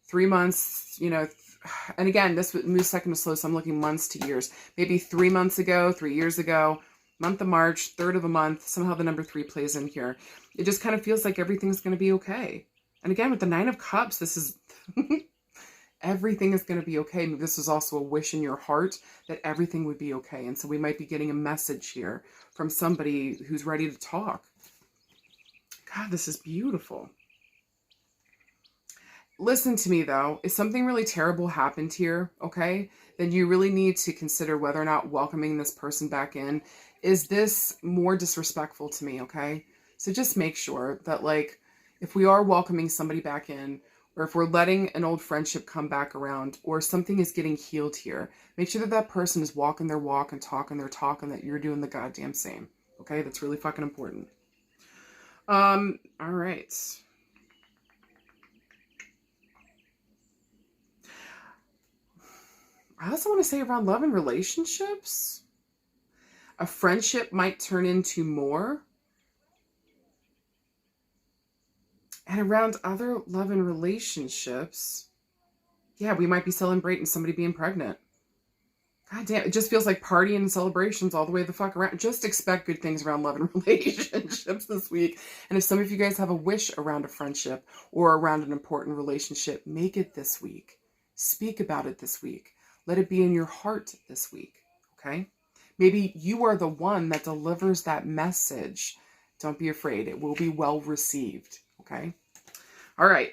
3 months, and again, this moves second to slow. So I'm looking months to years, maybe 3 months ago, 3 years ago, month of March, 3rd of a month, somehow the number 3 plays in here. It just kind of feels like everything's going to be okay. And again, with the 9 of Cups, this is... everything is going to be okay. This is also a wish in your heart that everything would be okay. And so we might be getting a message here from somebody who's ready to talk. God, this is beautiful. Listen to me though. If something really terrible happened here, okay, then you really need to consider whether or not welcoming this person back in. Is this more disrespectful to me, okay? So just make sure that, like, if we are welcoming somebody back in, or if we're letting an old friendship come back around, or something is getting healed here, make sure that that person is walking their walk and talking their talk and that you're doing the goddamn same. Okay? That's really fucking important. All right. I also want to say around love and relationships, a friendship might turn into more. And around other love and relationships, yeah, we might be celebrating somebody being pregnant. God damn, it just feels like partying and celebrations all the way the fuck around. Just expect good things around love and relationships this week. And if some of you guys have a wish around a friendship or around an important relationship, make it this week. Speak about it this week. Let it be in your heart this week, okay? Maybe you are the one that delivers that message. Don't be afraid. It will be well received. Okay. All right.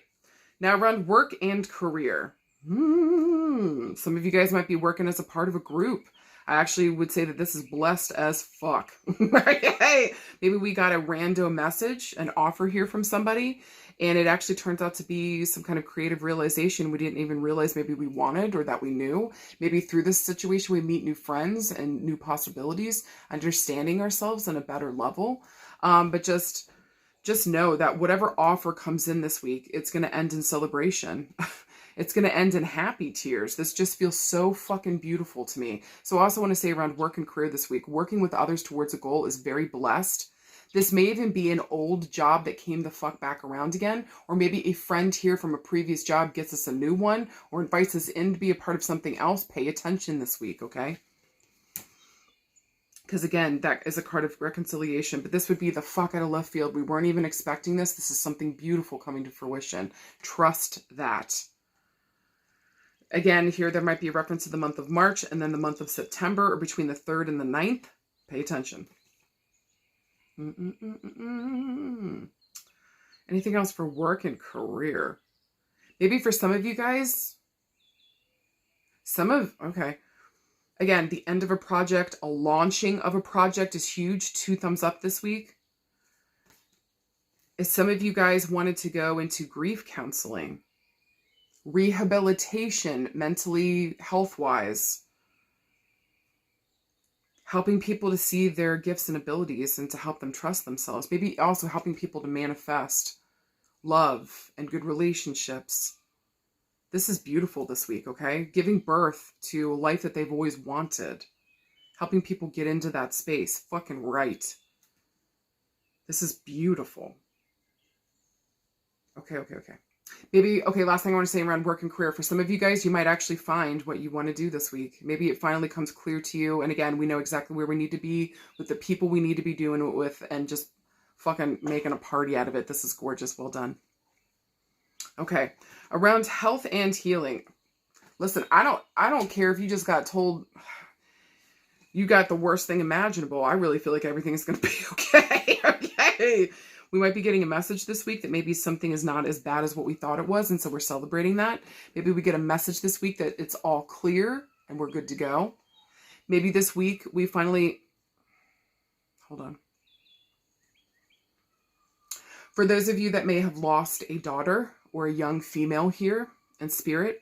Now around work and career. Some of you guys might be working as a part of a group. I actually would say that this is blessed as fuck. Hey, maybe we got a rando message, an offer here from somebody, and it actually turns out to be some kind of creative realization we didn't even realize maybe we wanted or that we knew. Maybe through this situation we meet new friends and new possibilities, understanding ourselves on a better level. But just know that whatever offer comes in this week, it's going to end in celebration. It's going to end in happy tears. This just feels so fucking beautiful to me. So I also want to say around work and career this week, working with others towards a goal is very blessed. This may even be an old job that came the fuck back around again, or maybe a friend here from a previous job gets us a new one, or invites us in to be a part of something else. Pay attention this week, okay? Because again, that is a card of reconciliation, but this would be the fuck out of left field. We weren't even expecting this. This is something beautiful coming to fruition. Trust that. Again, here there might be a reference to the month of March and then the month of September, or between the 3rd and the 9th. Pay attention. Anything else for work and career? Maybe for some of you guys, okay. Again, the end of a project, a launching of a project is huge. 2 thumbs up this week. If some of you guys wanted to go into grief counseling, rehabilitation, mentally, health-wise, helping people to see their gifts and abilities and to help them trust themselves. Maybe also helping people to manifest love and good relationships. This is beautiful this week, okay? Giving birth to a life that they've always wanted. Helping people get into that space. Fucking right. This is beautiful. Okay. Maybe, okay, last thing I want to say around work and career. For some of you guys, you might actually find what you want to do this week. Maybe it finally comes clear to you. And again, we know exactly where we need to be with the people we need to be doing it with and just fucking making a party out of it. This is gorgeous. Well done. Okay. Around health and healing. Listen, I don't care if you just got told you got the worst thing imaginable. I really feel like everything is going to be okay. Okay. We might be getting a message this week that maybe something is not as bad as what we thought it was, and so we're celebrating that. Maybe we get a message this week that it's all clear and we're good to go. Maybe this week we finally... Hold on. For those of you that may have lost a daughter or a young female here in spirit,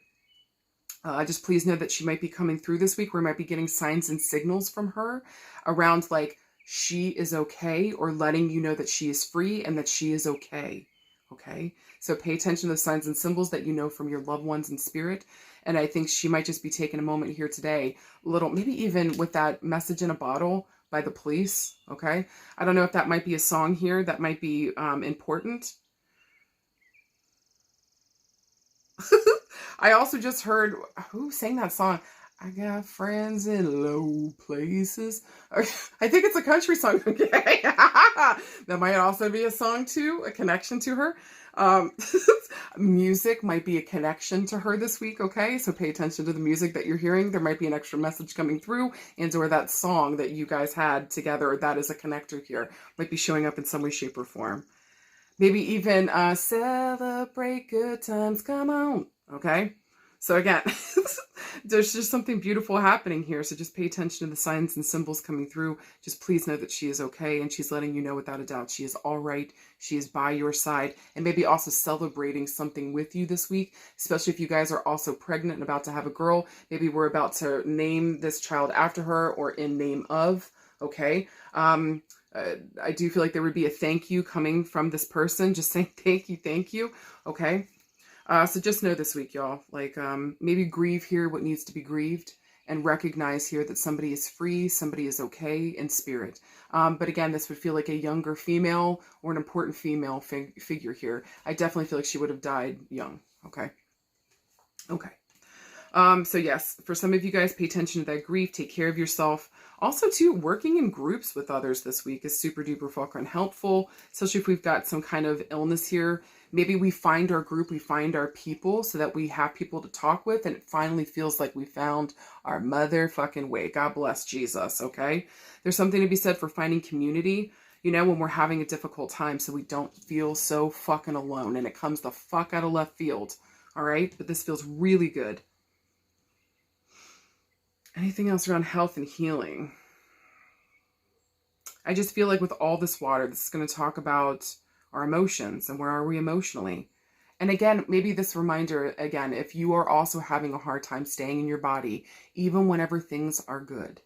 just please know that she might be coming through this week. We might be getting signs and signals from her around like, she is okay, or letting you know that she is free and that she is okay. Okay. So pay attention to the signs and symbols that you know from your loved ones in spirit. And I think she might just be taking a moment here today, maybe even with that message in a bottle by the police. Okay. I don't know if that might be a song here that might be important. I also just heard, who sang that song? I got friends in low places. I think it's a country song. Okay. That might also be a song too, a connection to her. Music might be a connection to her this week. Okay. So pay attention to the music that you're hearing. There might be an extra message coming through, and or that song that you guys had together that is a connector here might be showing up in some way, shape, or form. Maybe even celebrate good times. Come on. Okay. So again, there's just something beautiful happening here. So just pay attention to the signs and symbols coming through. Just please know that she is okay. And she's letting you know without a doubt, she is all right. She is by your side, and maybe also celebrating something with you this week, especially if you guys are also pregnant and about to have a girl. Maybe we're about to name this child after her or in name of. Okay. I do feel like there would be a thank you coming from this person, just saying thank you. Okay. So just know this week, y'all, like, maybe grieve here what needs to be grieved, and recognize here that somebody is free, somebody is okay in spirit. But again, this would feel like a younger female or an important female figure here. I definitely feel like she would have died young. Okay. Okay. So yes, for some of you guys, pay attention to that grief, take care of yourself. Also too, working in groups with others this week is super duper fucking helpful, especially if we've got some kind of illness here. Maybe we find our group, we find our people so that we have people to talk with, and it finally feels like we found our motherfucking way. God bless Jesus, okay? There's something to be said for finding community, you know, when we're having a difficult time, so we don't feel so fucking alone, and it comes the fuck out of left field, all right? But this feels really good. Anything else around health and healing? I just feel like with all this water, this is going to talk about our emotions and where are we emotionally. And again, maybe this reminder, again, if you are also having a hard time staying in your body, even whenever things are good,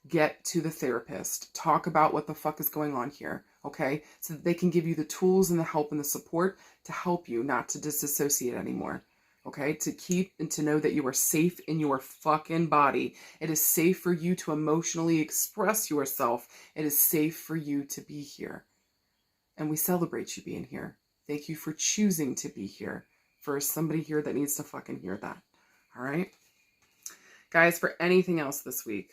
get to the therapist. Talk about what the fuck is going on here, okay? So that they can give you the tools and the help and the support to help you not to disassociate anymore. Okay, to keep and to know that you are safe in your fucking body. It is safe for you to emotionally express yourself. It is safe for you to be here. and we celebrate you being here. Thank you for choosing to be here. For somebody here that needs to fucking hear that. All right? Guys, for anything else this week,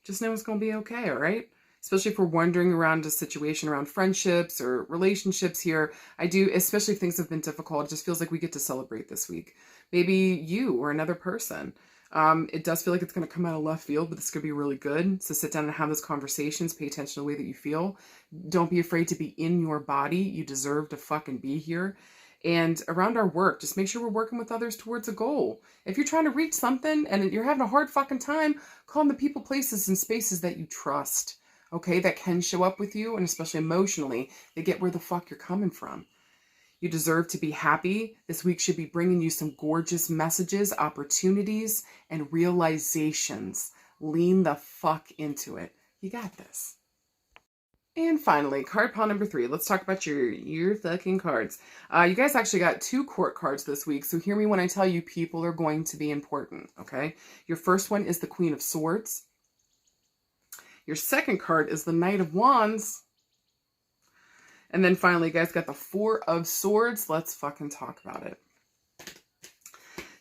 just know it's going to be okay, all right? Especially if we're wandering around a situation around friendships or relationships here. I do, especially if things have been difficult, it just feels like we get to celebrate this week. Maybe you or another person. It does feel like it's going to come out of left field, but this could be really good. So sit down and have those conversations. Pay attention to the way that you feel. Don't be afraid to be in your body. You deserve to fucking be here. And around our work, just make sure we're working with others towards a goal. If you're trying to reach something and you're having a hard fucking time, call on the people, places, and spaces that you trust, okay, that can show up with you, and especially emotionally, they get where the fuck you're coming from. You deserve to be happy. This week should be bringing you some gorgeous messages, opportunities, and realizations. Lean the fuck into it. You got this. And finally, card pile number 3. Let's talk about your fucking cards. You guys actually got 2 court cards this week, so hear me when I tell you people are going to be important, okay? Your first one is the Queen of Swords. Your second card is the Knight of Wands. And then finally, you guys got the Four of Swords. Let's fucking talk about it.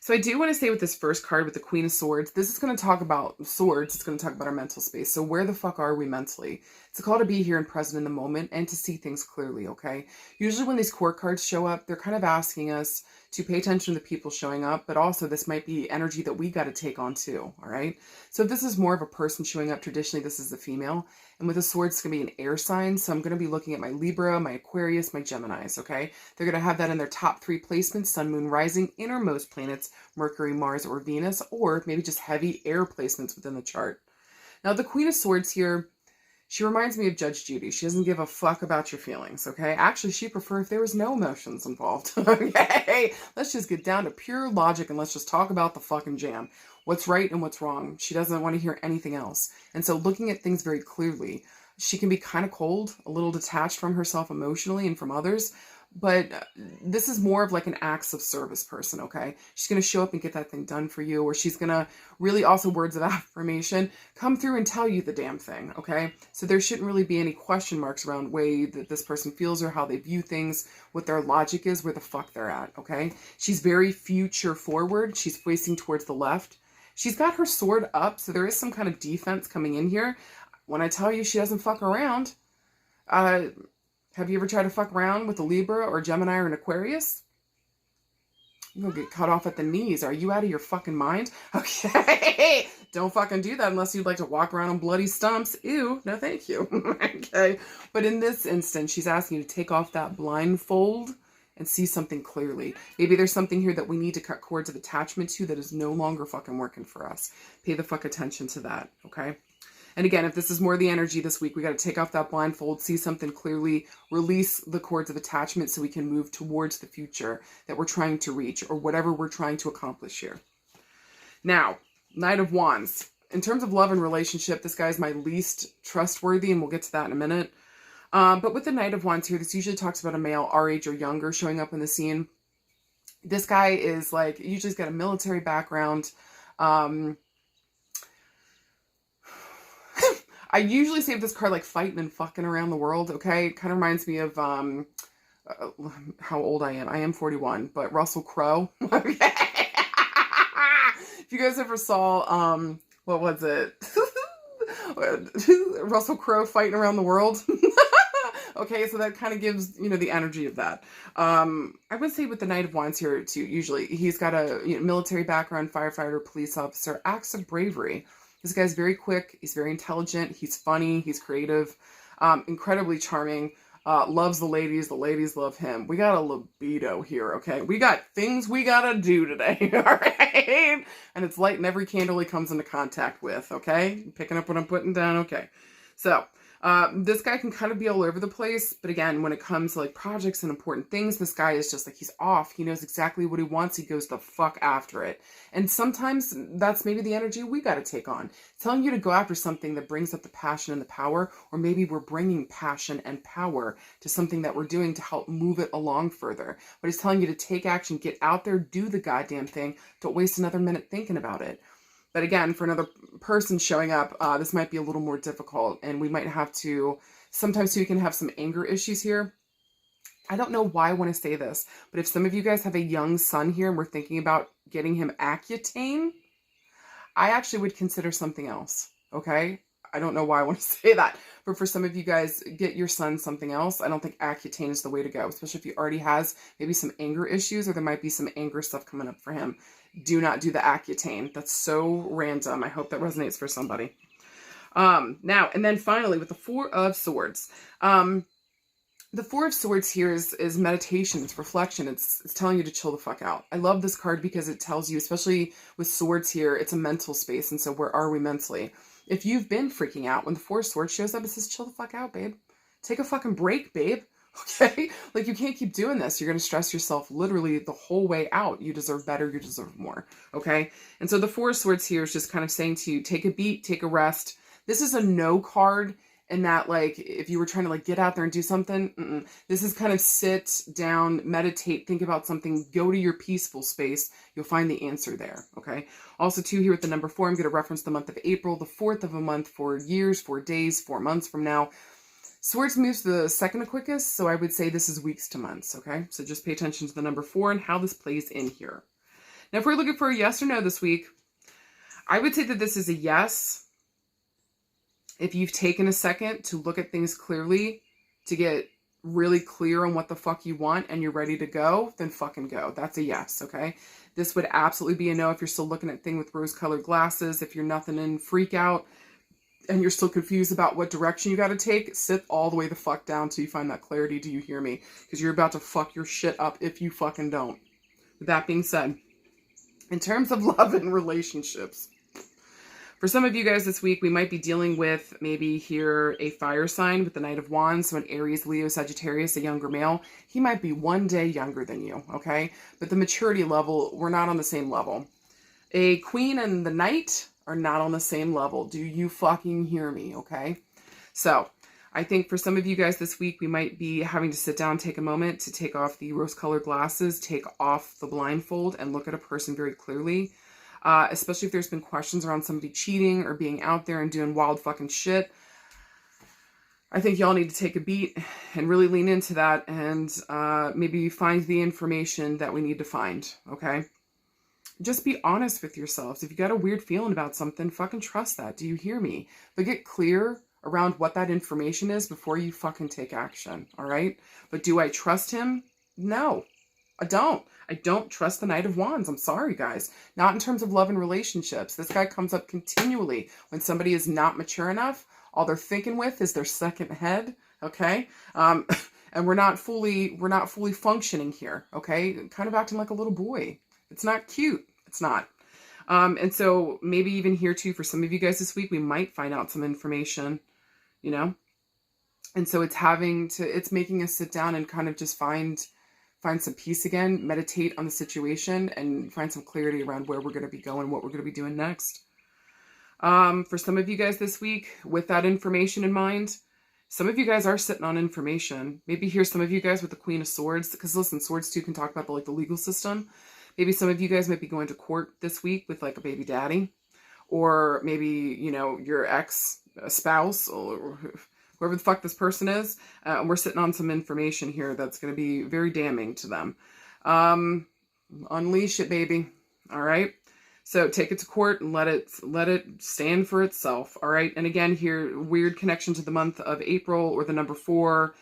So I do want to say with this first card, with the Queen of Swords, this is going to talk about swords. It's going to talk about our mental space. So where the fuck are we mentally? It's a call to be here and present in the moment and to see things clearly, okay? Usually when these court cards show up, they're kind of asking us to pay attention to the people showing up, but also this might be energy that we got to take on too, all right? So if this is more of a person showing up, traditionally this is the female. And with the swords, it's going to be an air sign. So I'm going to be looking at my Libra, my Aquarius, my Geminis, okay? They're going to have that in their top 3 placements: Sun, Moon, Rising, innermost planets, Mercury, Mars, or Venus, or maybe just heavy air placements within the chart. Now, the Queen of Swords here, she reminds me of Judge Judy. She doesn't give a fuck about your feelings, okay? Actually, she'd prefer if there was no emotions involved, okay? Let's just get down to pure logic and let's just talk about the fucking jam. What's right and what's wrong. She doesn't want to hear anything else. And so looking at things very clearly, she can be kind of cold, a little detached from herself emotionally and from others. But this is more of like an acts of service person, okay? She's going to show up and get that thing done for you, or she's going to really, also words of affirmation, come through and tell you the damn thing, okay? So there shouldn't really be any question marks around the way that this person feels or how they view things, what their logic is, where the fuck they're at, okay? She's very future forward. She's facing towards the left. She's got her sword up, so there is some kind of defense coming in here. When I tell you she doesn't fuck around, have you ever tried to fuck around with a Libra or Gemini or an Aquarius? You're gonna get cut off at the knees. Are you out of your fucking mind? Okay. Don't fucking do that unless you'd like to walk around on bloody stumps. Ew. No, thank you. Okay. But in this instance, she's asking you to take off that blindfold and see something clearly. Maybe there's something here that we need to cut cords of attachment to that is no longer fucking working for us. Pay the fuck attention to that. Okay. And again, if this is more the energy this week, we got to take off that blindfold, see something clearly, release the cords of attachment so we can move towards the future that we're trying to reach or whatever we're trying to accomplish here. Now, Knight of Wands. In terms of love and relationship, this guy is my least trustworthy, and we'll get to that in a minute. But with the Knight of Wands here, this usually talks about a male our age or younger showing up in the scene. This guy is like, usually he's got a military background. I usually say of this card like fighting and fucking around the world, okay? It kind of reminds me of how old I am. I am 41, but Russell Crowe. Okay. If you guys ever saw, what was it? Russell Crowe fighting around the world. Okay, so that kind of gives, the energy of that. I would say with the Knight of Wands here too, usually he's got a military background, firefighter, police officer, acts of bravery. This guy's very quick, he's very intelligent, he's funny, he's creative, incredibly charming, loves the ladies love him. We got a libido here, okay? We got things we gotta do today, all right? And it's lighting every candle he comes into contact with, okay? Picking up what I'm putting down, okay? So, this guy can kind of be all over the place, but again, when it comes to like projects and important things, this guy is just like, he's off. He knows exactly what he wants. He goes the fuck after it. And sometimes that's maybe the energy we got to take on. Telling you to go after something that brings up the passion and the power, or maybe we're bringing passion and power to something that we're doing to help move it along further. But he's telling you to take action, get out there, do the goddamn thing. Don't waste another minute thinking about it. But again, for another person showing up, this might be a little more difficult, and we might have to Sometimes too, you can have some anger issues here. I don't know why I want to say this, but if some of you guys have a young son here and we're thinking about getting him Accutane, I actually would consider something else, okay? I don't know why I want to say that, but for some of you guys, get your son something else. I don't think Accutane is the way to go, especially if he already has maybe some anger issues or there might be some anger stuff coming up for him. Do not do the Accutane. That's so random. I hope that resonates for somebody. Now, and then finally with the Four of Swords. The Four of Swords here is meditation, it's reflection, it's telling you to chill the fuck out. I love this card because it tells you, especially with swords here, it's a mental space, and so where are we mentally? If you've been freaking out, when the Four of Swords shows up, it says chill the fuck out, babe. Take a fucking break, babe. Okay? Like, you can't keep doing this. You're going to stress yourself literally the whole way out. You deserve better. You deserve more. Okay? And so the Four of Swords here is just kind of saying to you, take a beat, take a rest. This is a no card. And that, like, if you were trying to, like, get out there and do something, this is kind of sit down, meditate, think about something, go to your peaceful space. You'll find the answer there, okay? Also, too, here with the number 4, I'm going to reference the month of April, the 4th of a month, 4 years, 4 days, 4 months from now. Swords moves the second quickest, so I would say this is weeks to months, okay? So just pay attention to the number 4 and how this plays in here. Now, if we're looking for a yes or no this week, I would say that this is a yes. If you've taken a second to look at things clearly, to get really clear on what the fuck you want and you're ready to go, then fucking go. That's a yes, okay? This would absolutely be a no if you're still looking at things with rose-colored glasses, if you're nothing in freak out and you're still confused about what direction you got to take, sit all the way the fuck down till you find that clarity. Do you hear me? Because you're about to fuck your shit up if you fucking don't. With that being said, in terms of love and relationships, for some of you guys this week, we might be dealing with maybe here a fire sign with the Knight of Wands. So an Aries, Leo, Sagittarius, a younger male. He might be one day younger than you, okay? But the maturity level, we're not on the same level. A Queen and the Knight are not on the same level. Do you fucking hear me, okay? So I think for some of you guys this week, we might be having to sit down, take a moment to take off the rose-colored glasses, take off the blindfold, and look at a person very clearly. Especially if there's been questions around somebody cheating or being out there and doing wild fucking shit. I think y'all need to take a beat and really lean into that and maybe find the information that we need to find, okay? Just be honest with yourselves. If you got a weird feeling about something, fucking trust that. Do you hear me? But get clear around what that information is before you fucking take action, all right? But do I trust him? No, I don't. I don't trust the Knight of Wands. I'm sorry, guys. Not in terms of love and relationships. This guy comes up continually when somebody is not mature enough. All they're thinking with is their second head, okay? And we're not fully functioning here, okay? Kind of acting like a little boy. It's not cute. It's not. And so maybe even here too, for some of you guys this week, we might find out some information, you know? And so it's making us sit down and kind of just find some peace again, meditate on the situation, and find some clarity around where we're going to be going, what we're going to be doing next. For some of you guys this week, with that information in mind, some of you guys are sitting on information. Maybe here's some of you guys with the Queen of Swords, because listen, swords too can talk about the legal system. Maybe some of you guys might be going to court this week with like a baby daddy, or maybe, you know, your ex-spouse or whoever the fuck this person is, and we're sitting on some information here that's going to be very damning to them. Unleash it, baby. All right. So take it to court and let it stand for itself. All right. And again, here, weird connection to the month of April or the number 4.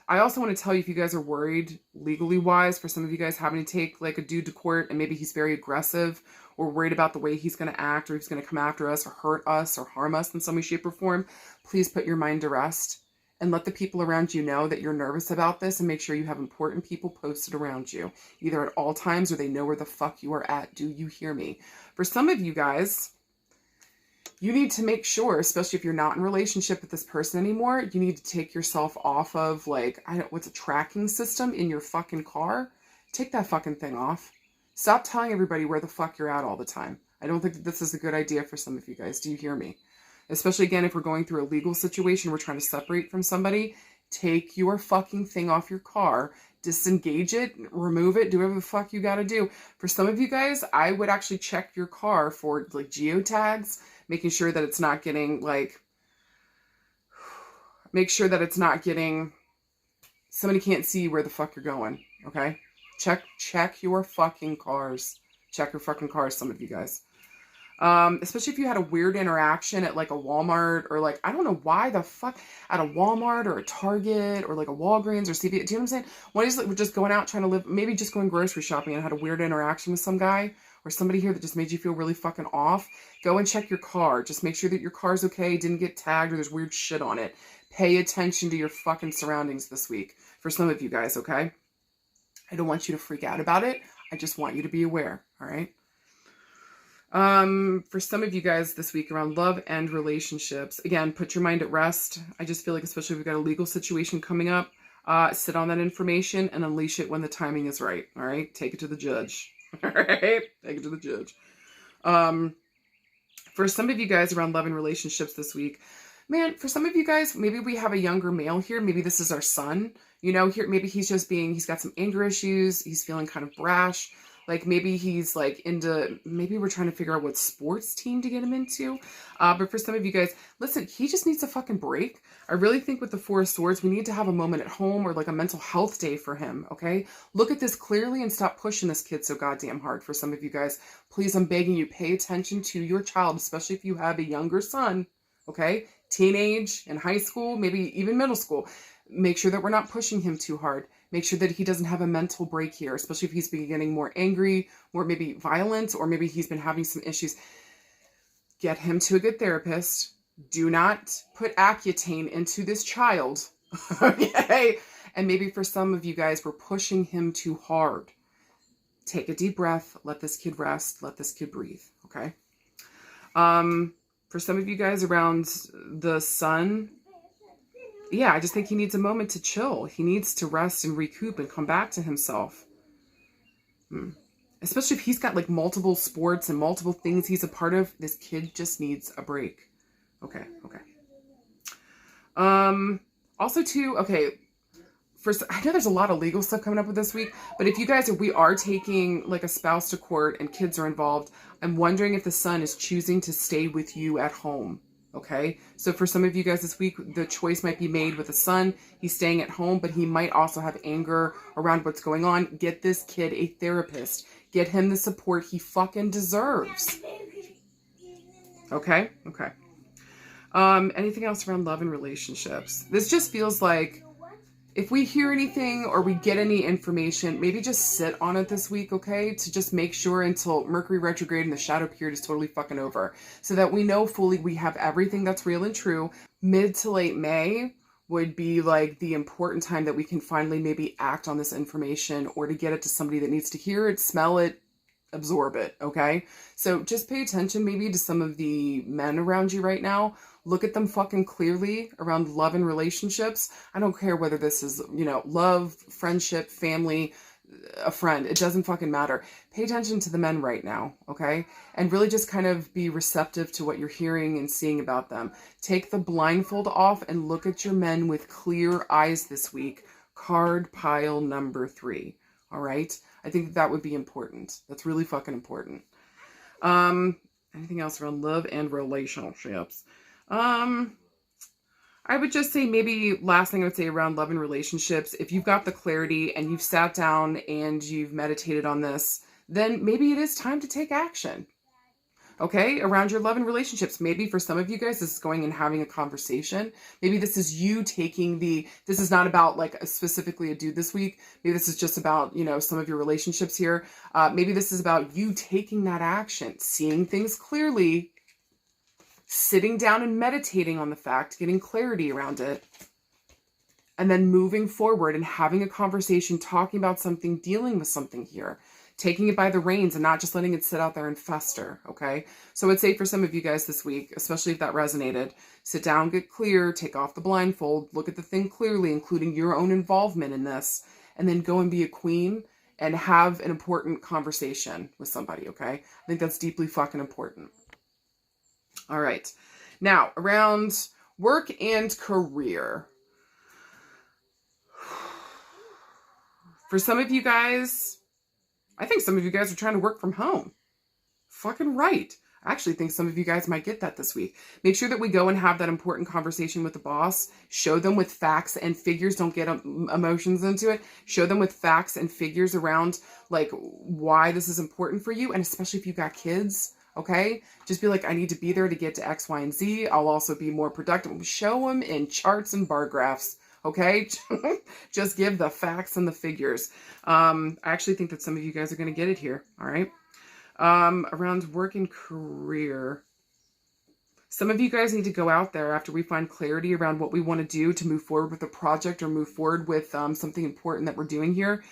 I also want to tell you, if you guys are worried legally wise, for some of you guys having to take like a dude to court and maybe he's very aggressive, or worried about the way he's going to act, or he's going to come after us or hurt us or harm us in some way, shape, or form, please put your mind to rest and let the people around you know that you're nervous about this, and make sure you have important people posted around you, either at all times or they know where the fuck you are at. Do you hear me? For some of you guys, you need to make sure, especially if you're not in a relationship with this person anymore, you need to take yourself off of like, what's a tracking system in your fucking car? Take that fucking thing off. Stop telling everybody where the fuck you're at all the time. I don't think that this is a good idea for some of you guys. Do you hear me? Especially, again, if we're going through a legal situation, we're trying to separate from somebody. Take your fucking thing off your car. Disengage it. Remove it. Do whatever the fuck you gotta do. For some of you guys, I would actually check your car for like geotags, making sure that it's not getting like, Make sure that it's not getting, somebody can't see where the fuck you're going, okay? Check your fucking cars. Check your fucking cars, some of you guys. Especially if you had a weird interaction at like a Walmart or like, I don't know why the fuck, at a Walmart or a Target or like a Walgreens or CVS. Do you know what I'm saying? One is like, just going out trying to live, maybe just going grocery shopping and had a weird interaction with some guy or somebody here that just made you feel really fucking off. Go and check your car. Just make sure that your car's okay, didn't get tagged or there's weird shit on it. Pay attention to your fucking surroundings this week for some of you guys, okay? I don't want you to freak out about it. I just want you to be aware, all right? For some of you guys this week around love and relationships, again, put your mind at rest. I just feel like, especially if we've got a legal situation coming up, sit on that information and unleash it when the timing is right. All right. Take it to the judge. All right. Take it to the judge. For some of you guys around love and relationships this week, man, for some of you guys, maybe we have a younger male here. Maybe this is our son, you know, here, maybe he's just he's got some anger issues. He's feeling kind of brash. Like maybe he's like maybe we're trying to figure out what sports team to get him into. But for some of you guys, listen, he just needs a fucking break. I really think with the Four of Swords, we need to have a moment at home or like a mental health day for him, okay? Look at this clearly and stop pushing this kid so goddamn hard. For some of you guys, please, I'm begging you, pay attention to your child, especially if you have a younger son, okay? Teenage and high school, maybe even middle school. Make sure that we're not pushing him too hard. Make sure that he doesn't have a mental break here, especially if he's been getting more angry, more maybe violent, or maybe he's been having some issues. Get him to a good therapist. Do not put Accutane into this child, okay? And maybe for some of you guys, we're pushing him too hard. Take a deep breath. Let this kid rest. Let this kid breathe, okay? For some of you guys around the sun, yeah, I just think he needs a moment to chill. He needs to rest and recoup and come back to himself. Especially if he's got like multiple sports and multiple things he's a part of. This kid just needs a break. Okay. Also too, okay, I know there's a lot of legal stuff coming up with this week, but if you guys, we are taking like a spouse to court and kids are involved, I'm wondering if the son is choosing to stay with you at home. Okay, so for some of you guys this week, the choice might be made with a son. He's staying at home, but he might also have anger around what's going on. Get this kid a therapist. Get him the support he fucking deserves. Okay. Anything else around love and relationships? This just feels like if we hear anything or we get any information, maybe just sit on it this week, okay? To just make sure until Mercury retrograde and the shadow period is totally fucking over. So that we know fully we have everything that's real and true. Mid to late May would be like the important time that we can finally maybe act on this information or to get it to somebody that needs to hear it, smell it, absorb it, okay? So just pay attention maybe to some of the men around you right now. Look at them fucking clearly around love and relationships. I don't care whether this is, you know, love, friendship, family, a friend. It doesn't fucking matter. Pay attention to the men right now, okay? And really just kind of be receptive to what you're hearing and seeing about them. Take the blindfold off and look at your men with clear eyes this week. Card pile number 3, all right? I think that would be important. That's really fucking important. Anything else around love and relationships? I would just say maybe last thing I would say around love and relationships, if you've got the clarity and you've sat down and you've meditated on this, then maybe it is time to take action. Okay, around your love and relationships. Maybe for some of you guys, this is going and having a conversation. Maybe this is you taking this is not about like specifically a dude this week. Maybe this is just about, you know, some of your relationships here. Maybe this is about you taking that action, seeing things clearly, sitting down and meditating on the fact, getting clarity around it, and then moving forward and having a conversation, talking about something, dealing with something here. Taking it by the reins and not just letting it sit out there and fester, okay? So I'd say for some of you guys this week, especially if that resonated, sit down, get clear, take off the blindfold, look at the thing clearly, including your own involvement in this, and then go and be a queen and have an important conversation with somebody, okay? I think that's deeply fucking important. All right. Now, around work and career. For some of you guys, I think some of you guys are trying to work from home. Fucking right. I actually think some of you guys might get that this week. Make sure that we go and have that important conversation with the boss. Show them with facts and figures. Don't get emotions into it. Show them with facts and figures around like why this is important for you. And especially if you've got kids, okay? Just be like, I need to be there to get to X, Y, and Z. I'll also be more productive. Show them in charts and bar graphs, okay? Just give the facts and the figures. I actually think that some of you guys are going to get it here, all right? Around work and career. Some of you guys need to go out there after we find clarity around what we want to do to move forward with a project or move forward with something important that we're doing here.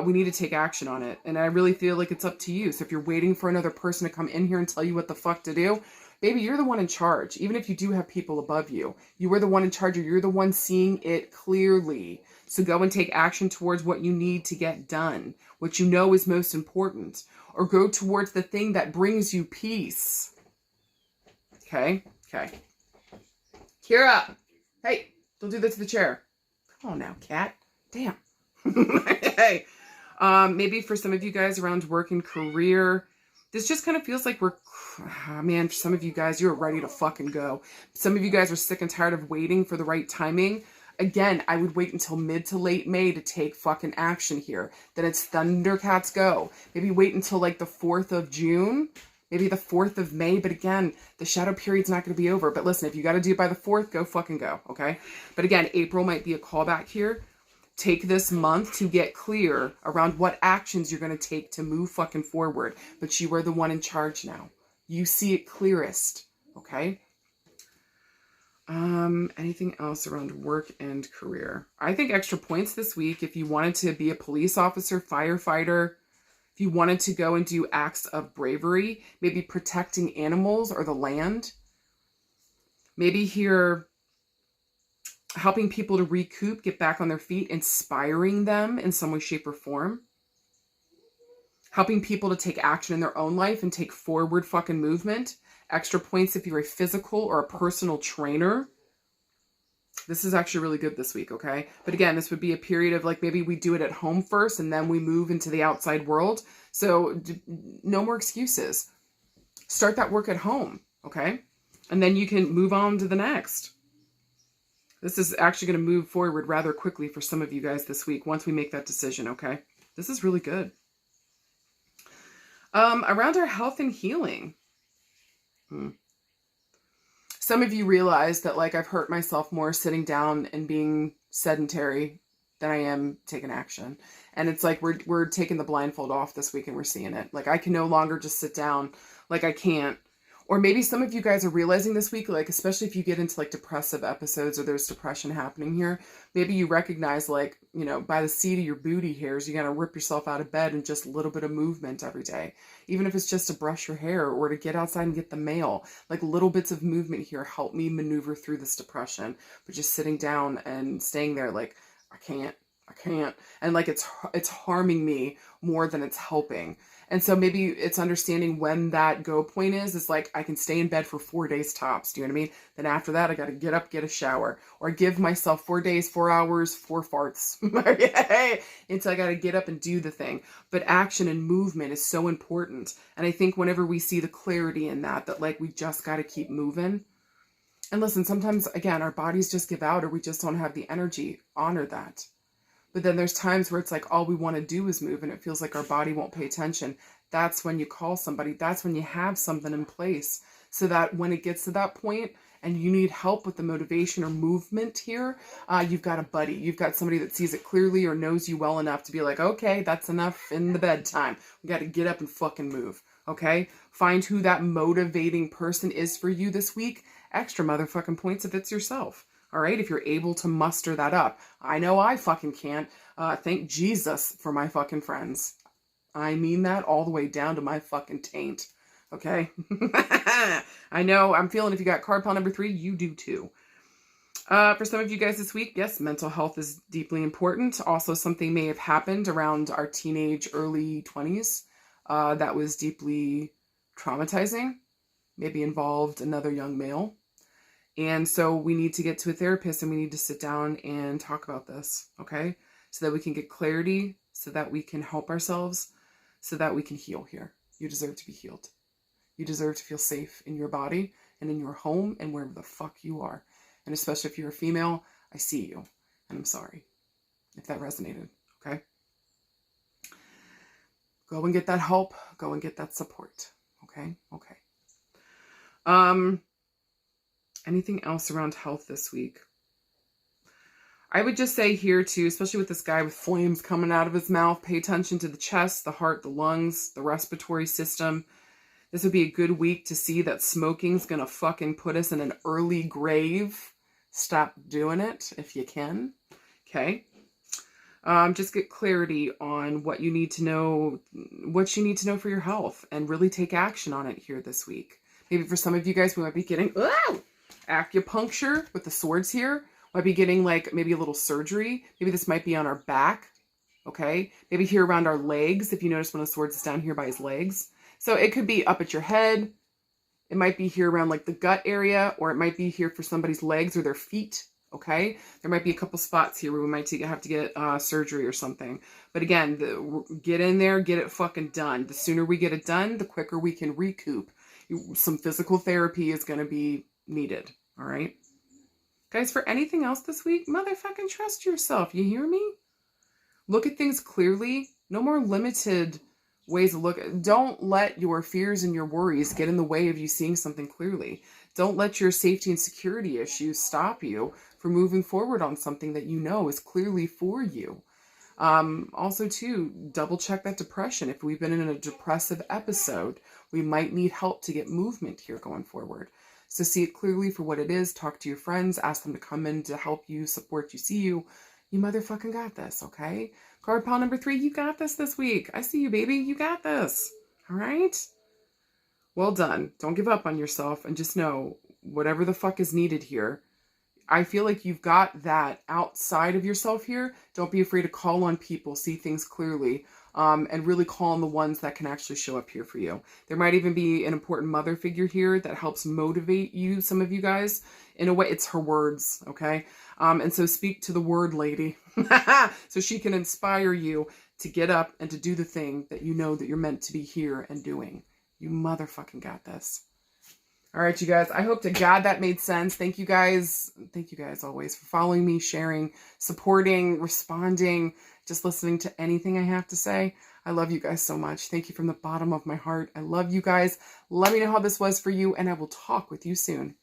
We need to take action on it. And I really feel like it's up to you. So if you're waiting for another person to come in here and tell you what the fuck to do, baby, you're the one in charge. Even if you do have people above you, you are the one in charge, or you're the one seeing it clearly. So go and take action towards what you need to get done, what you know is most important, or go towards the thing that brings you peace. Okay? Okay. Kira! Hey, don't do that to the chair. Come on now, cat. Damn. Hey. Maybe for some of you guys around work and career, this just kind of feels like man, for some of you guys, you're ready to fucking go. Some of you guys are sick and tired of waiting for the right timing. Again, I would wait until mid to late May to take fucking action here. Then it's Thundercats go. Maybe wait until like the 4th of June. Maybe the 4th of May. But again, the shadow period's not going to be over. But listen, if you got to do it by the 4th, go fucking go. Okay? But again, April might be a callback here. Take this month to get clear around what actions you're going to take to move fucking forward. But you are the one in charge now. You see it clearest. Okay? Anything else around work and career? I think extra points this week if you wanted to be a police officer, firefighter, if you wanted to go and do acts of bravery, maybe protecting animals or the land. Maybe here helping people to recoup, get back on their feet, inspiring them in some way, shape, or form. Helping people to take action in their own life and take forward fucking movement. Extra points if you're a physical or a personal trainer. This is actually really good this week, okay? But again, this would be a period of like maybe we do it at home first and then we move into the outside world. So no more excuses. Start that work at home, okay? And then you can move on to the next. This is actually going to move forward rather quickly for some of you guys this week once we make that decision, okay? This is really good. Around our health and healing. Some of you realize that like I've hurt myself more sitting down and being sedentary than I am taking action. And it's like we're taking the blindfold off this week and we're seeing it. Like I can no longer just sit down. Like I can't. Or maybe some of you guys are realizing this week, like especially if you get into like depressive episodes or there's depression happening here, maybe you recognize like, you know, by the seat of your booty hairs, you got to rip yourself out of bed and just a little bit of movement every day. Even if it's just to brush your hair or to get outside and get the mail, like little bits of movement here help me maneuver through this depression. But just sitting down and staying there like, I can't. And like it's harming me more than it's helping. And so maybe it's understanding when that go point is like, I can stay in bed for 4 days tops. Do you know what I mean? Then after that, I got to get up, get a shower, or give myself 4 days, 4 hours, 4 farts. Until I got to get up and do the thing. But action and movement is so important. And I think whenever we see the clarity in that like we just got to keep moving. And listen, sometimes again, our bodies just give out or we just don't have the energy. Honor that. But then there's times where it's like all we want to do is move and it feels like our body won't pay attention. That's when you call somebody. That's when you have something in place so that when it gets to that point and you need help with the motivation or movement here, you've got a buddy. You've got somebody that sees it clearly or knows you well enough to be like, okay, that's enough in the bedtime. We got to get up and fucking move. Okay? Find who that motivating person is for you this week. Extra motherfucking points if it's yourself. All right, if you're able to muster that up. I know I fucking can't. Thank Jesus for my fucking friends. I mean that all the way down to my fucking taint. Okay? I know, I'm feeling if you got card pile number 3, you do too. For some of you guys this week, yes, mental health is deeply important. Also, something may have happened around our teenage, early 20s that was deeply traumatizing. Maybe involved another young male. And so we need to get to a therapist and we need to sit down and talk about this, okay? So that we can get clarity, so that we can help ourselves, so that we can heal here. You deserve to be healed. You deserve to feel safe in your body and in your home and wherever the fuck you are. And especially if you're a female, I see you. And I'm sorry if that resonated, okay? Go and get that help. Go and get that support, okay? Okay. Anything else around health this week? I would just say here too, especially with this guy with flames coming out of his mouth, pay attention to the chest, the heart, the lungs, the respiratory system. This would be a good week to see that smoking's going to fucking put us in an early grave. Stop doing it if you can. Okay. Just get clarity on what you need to know for your health and really take action on it here this week. Maybe for some of you guys, we might be getting acupuncture with the swords here. Might be getting like maybe a little surgery. Maybe this might be on our back. Okay. Maybe here around our legs. If you notice one of the swords is down here by his legs. So it could be up at your head. It might be here around like the gut area, or it might be here for somebody's legs or their feet. Okay. There might be a couple spots here where we might have to get surgery or something. But again, get in there, get it fucking done. The sooner we get it done, the quicker we can recoup. Some physical therapy is going to be needed. All right. Guys, for anything else this week, motherfucking trust yourself. You hear me? Look at things clearly. No more limited ways to look. Don't let your fears and your worries get in the way of you seeing something clearly. Don't let your safety and security issues stop you from moving forward on something that you know is clearly for you. Also, too, double check that depression. If we've been in a depressive episode, we might need help to get movement here going forward. So see it clearly for what it is. Talk to your friends. Ask them to come in to help you, support you, see you. You motherfucking got this, okay? Card pile number 3, you got this week. I see you, baby. You got this. All right? Well done. Don't give up on yourself and just know whatever the fuck is needed here. I feel like you've got that outside of yourself here. Don't be afraid to call on people, see things clearly, and really call on the ones that can actually show up here for you. There might even be an important mother figure here that helps motivate you, some of you guys. In a way, it's her words, okay? And so speak to the word lady so she can inspire you to get up and to do the thing that you know that you're meant to be here and doing. You motherfucking got this. All right, you guys, I hope to God that made sense. Thank you guys. Thank you guys always for following me, sharing, supporting, responding, just listening to anything I have to say. I love you guys so much. Thank you from the bottom of my heart. I love you guys. Let me know how this was for you, and I will talk with you soon.